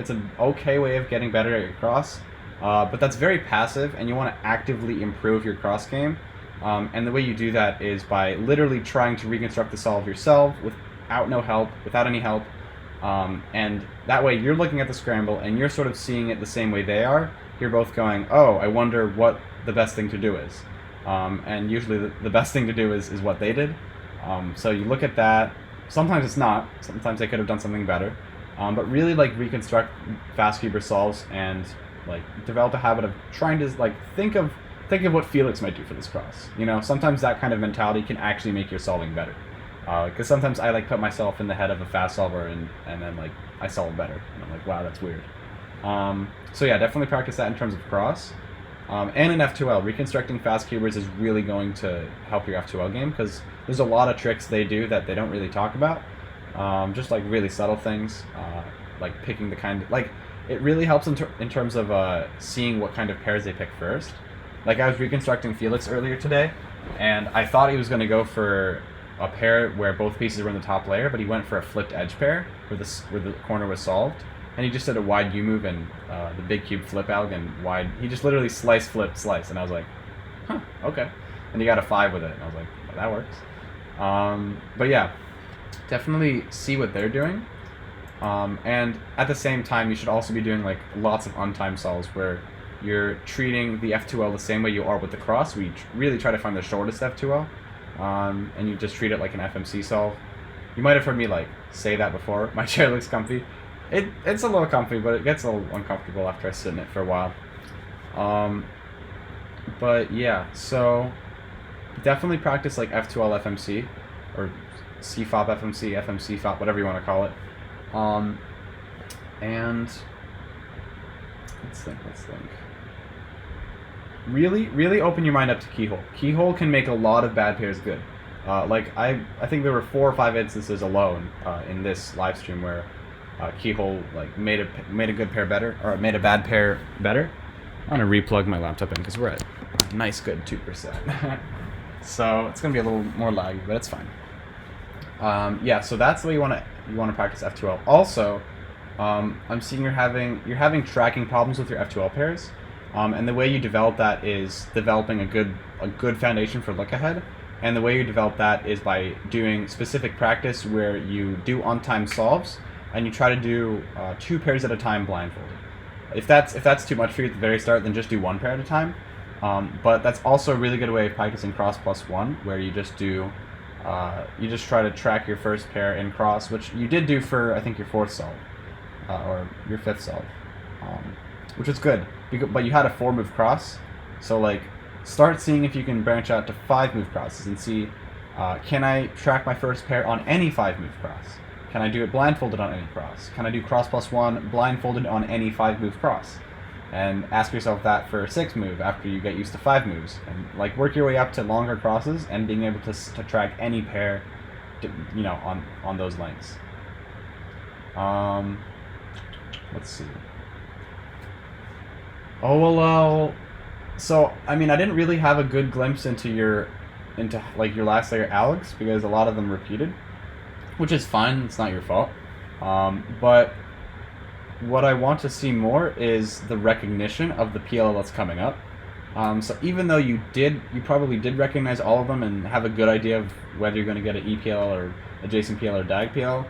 an okay way of getting better at your cross. But that's very passive, and you want to actively improve your cross game. And the way you do that is by literally trying to reconstruct the solve yourself without any help. And that way you're looking at the scramble and you're sort of seeing it the same way they are. You're both going, oh, I wonder what the best thing to do is. And usually the best thing to do is what they did. So you look at that. Sometimes it's not. Sometimes they could have done something better. But really like reconstruct fast cuber solves and like develop a habit of trying to like think of what Felix might do for this cross. Sometimes that kind of mentality can actually make your solving better. Because sometimes I like put myself in the head of a fast solver and then like I solve better, and I'm like, wow, that's weird. So yeah, definitely practice that in terms of cross. And in F2L, reconstructing fast cubers is really going to help your F2L game, because there's a lot of tricks they do that they don't really talk about. Just like really subtle things, like picking the kind of, like it really helps in terms of seeing what kind of pairs they pick first. Like I was reconstructing Felix earlier today, and I thought he was going to go for a pair where both pieces were in the top layer, but he went for a flipped edge pair where the corner was solved, and he just did a wide U move and the big cube flip alg and wide. He just literally slice, flip, slice, and I was like, huh, okay. And he got a 5 with it, and I was like, well, that works. But yeah, definitely see what they're doing. And at the same time, you should also be doing like lots of untimed solves where you're treating the F2L the same way you are with the cross, where you really try to find the shortest F2L, and you just treat it like an FMC solve. You might have heard me like say that before. My chair looks comfy. It's a little comfy, but it gets a little uncomfortable after I sit in it for a while. But yeah, so definitely practice like F2L FMC or CFOP FMC, FMC FOP, whatever you want to call it. And let's think. Really open your mind up to keyhole. Keyhole can make a lot of bad pairs good. Like I think there were 4 or 5 instances alone in this live stream where keyhole like made a good pair better, or made a bad pair better. I'm gonna replug my laptop in because we're at a nice good 2%. So it's gonna be a little more laggy, but it's fine. Yeah, so that's the way you wanna practice F2L. Also, I'm seeing you're having tracking problems with your F2L pairs, and the way you develop that is developing a good foundation for look ahead. And the way you develop that is by doing specific practice where you do on-time solves and you try to do 2 pairs at a time blindfolded. If that's too much for you at the very start, then just do 1 pair at a time. But that's also a really good way of practicing cross plus 1, where you just do you just try to track your first pair in cross, which you did do for I think your 4th solve or your 5th solve, which is good. But you had a 4-move cross, so like start seeing if you can branch out to 5-move crosses and see can I track my first pair on any 5-move cross? Can I do it blindfolded on any cross? Can I do cross plus 1 blindfolded on any 5-move cross? And ask yourself that for 6-move after you get used to 5 moves, and like work your way up to longer crosses and being able to track any pair, you know, on those lengths. Let's see. OLL. So I mean, I didn't really have a good glimpse into like your last layer Alex because a lot of them repeated, which is fine. It's not your fault. But what I want to see more is the recognition of the PLL that's coming up. So even though you probably did recognize all of them and have a good idea of whether you're going to get an EPL or adjacent PL or DAG PL,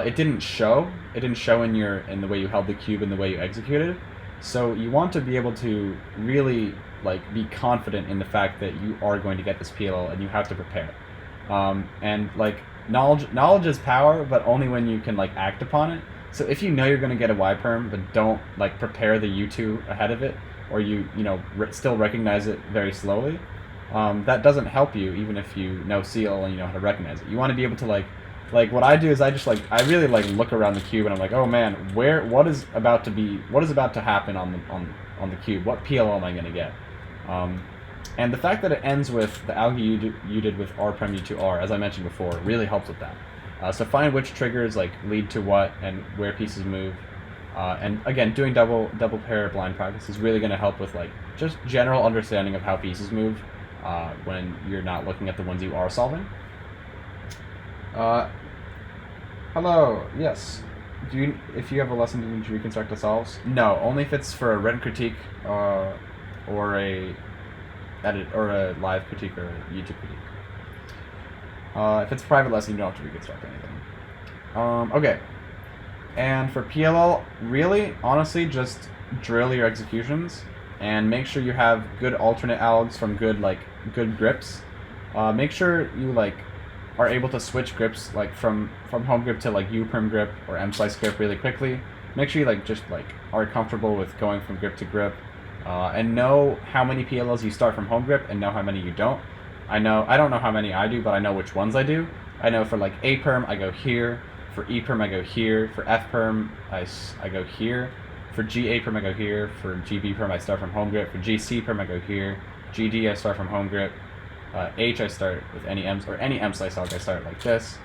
it didn't show. It didn't show in the way you held the cube and the way you executed. So you want to be able to really like be confident in the fact that you are going to get this PLL and you have to prepare. And like knowledge is power, but only when you can like act upon it. So if you know you're going to get a Y perm, but don't like prepare the U2 ahead of it, or you still recognize it very slowly, that doesn't help you even if you know seal and you know how to recognize it. You want to be able to like what I do is I really like look around the cube and I'm like, oh man, what is about to happen on the cube? What PLL am I going to get? And the fact that it ends with the algae you did with R prem U2R, as I mentioned before, really helps with that. So find which triggers like lead to what and where pieces move. And again, doing double pair blind practice is really going to help with like just general understanding of how pieces move when you're not looking at the ones you are solving. Hello. Yes. If you have a lesson, do you reconstruct the solves? No, only if it's for a written critique or a live critique or a YouTube critique. If it's a private lesson, you don't have to reconstruct anything. Okay. And for PLL, really, honestly, just drill your executions and make sure you have good alternate algs from good grips. Make sure you are able to switch grips from home grip to U perm grip or M slice grip really quickly. Make sure you are comfortable with going from grip to grip, and know how many PLLs you start from home grip and know how many you don't. I don't know how many I do, but I know which ones I do. I know for A perm I go here, for E perm I go here, for F perm I go here, for GA perm I go here, for GB perm I start from home grip, for GC perm I go here, GD I start from home grip, H I start with any M's or any M slice alg I start like this.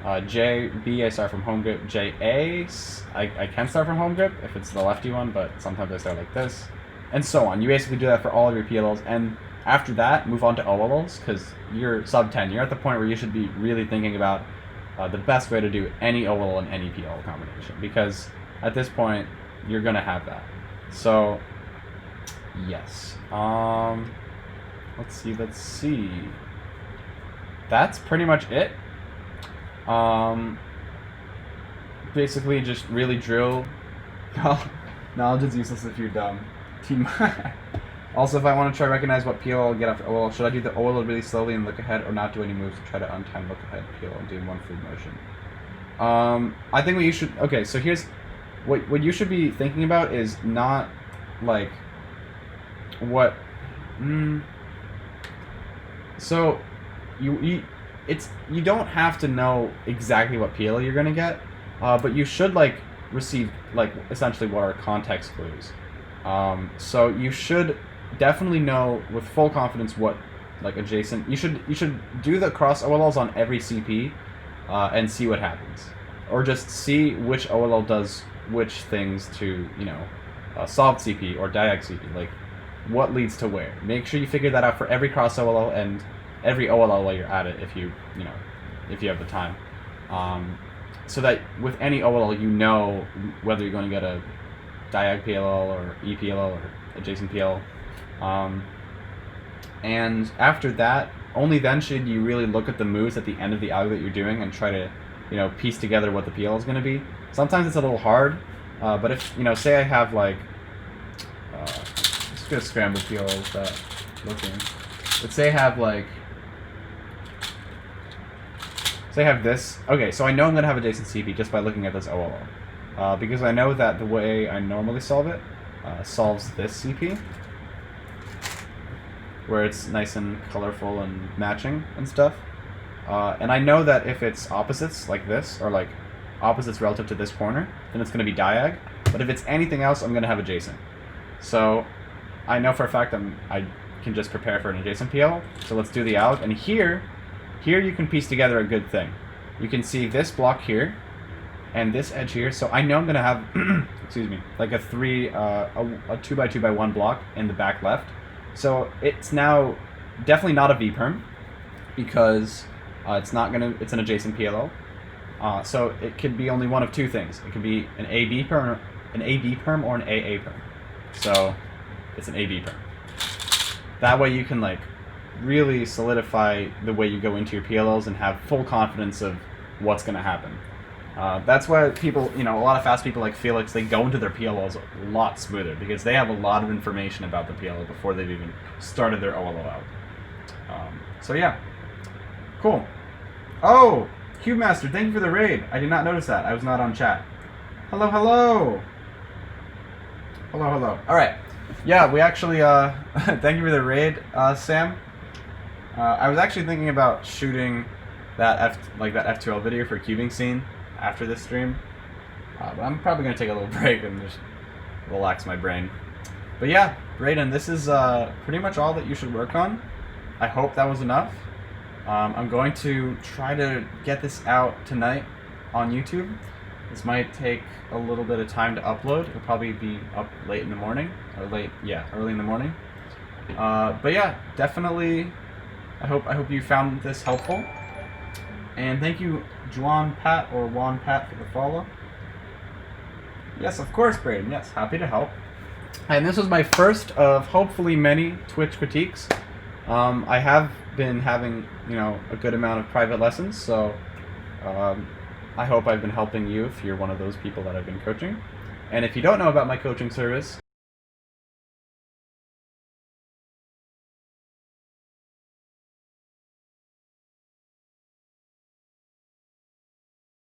JB I start from home grip, JA I can start from home grip if it's the lefty one, but sometimes I start like this, and so on. You basically do that for all of your PLLs, and after that move on to OLLs because you're sub 10. You're at the point where you should be really thinking about the best way to do any OLL and any PLL combination, because at this point you're gonna have that. So yes. Let's see. That's pretty much it. Basically just really drill. Knowledge is useless if you're dumb. Team. Also, if I want to try to recognize what PLL I'll get after OLL, should I do the OLL really slowly and look ahead, or not do any moves to try to untime look ahead PLL and do one fluid motion? I think what you should. Okay, so here's what you should be thinking about is not like what. So you don't have to know exactly what PL you're gonna get, but you should like receive like essentially what are context clues. So you should definitely know with full confidence what like adjacent. You should do the cross OLLs on every CP, and see what happens, or just see which OLL does which things to solved CP or diag CP, like what leads to where. Make sure you figure that out for every cross OLL and every OLL while you're at it, if you have the time, so that with any OLL you know whether you're going to get a diag PLL or EPLL or adjacent PL. And after that, only then should you really look at the moves at the end of the algo that you're doing and try to piece together what the PL is going to be. Sometimes it's a little hard, but if say I have like let's get a scrambled PL that looking. Let's say I have like. Say I have this. Okay, so I know I'm going to have adjacent CP just by looking at this OLL. Because I know that the way I normally solve it solves this CP, where it's nice and colorful and matching and stuff. And I know that if it's opposites, like this, or like opposites relative to this corner, then it's going to be diag. But if it's anything else, I'm going to have adjacent. So I know for a fact I can just prepare for an adjacent PL. So let's do the alg. And here you can piece together a good thing. You can see this block here and this edge here. So I know I'm going to have, excuse me, like a 2x2x1 block in the back left. So it's now definitely not a V-perm because it's an adjacent PLL. So it could be only one of two things. It could be an AB perm, or an AA perm. So it's an AB perm. That way you can like really solidify the way you go into your PLLs and have full confidence of what's going to happen. That's why people, a lot of fast people like Felix, they go into their PLLs a lot smoother because they have a lot of information about the PLL before they've even started their OLL out. So yeah, cool. Oh, Cube Master, thank you for the raid. I did not notice that. I was not on chat. Hello, hello. Hello, hello. All right. Yeah, we actually, thank you for the raid, Sam. I was actually thinking about shooting that F2L video for cubing scene after this stream, but I'm probably going to take a little break and just relax my brain. But yeah, Braden, this is pretty much all that you should work on. I hope that was enough. I'm going to try to get this out tonight on YouTube. This might take a little bit of time to upload. It'll probably be up late in the morning, or early in the morning. But yeah, definitely. I hope you found this helpful. And thank you, Juan Pat or Juan Pat, for the follow. Yes, of course, Braden. Yes, happy to help. And this was my first of hopefully many Twitch critiques. I have been having a good amount of private lessons, so I hope I've been helping you if you're one of those people that I've been coaching. And if you don't know about my coaching service,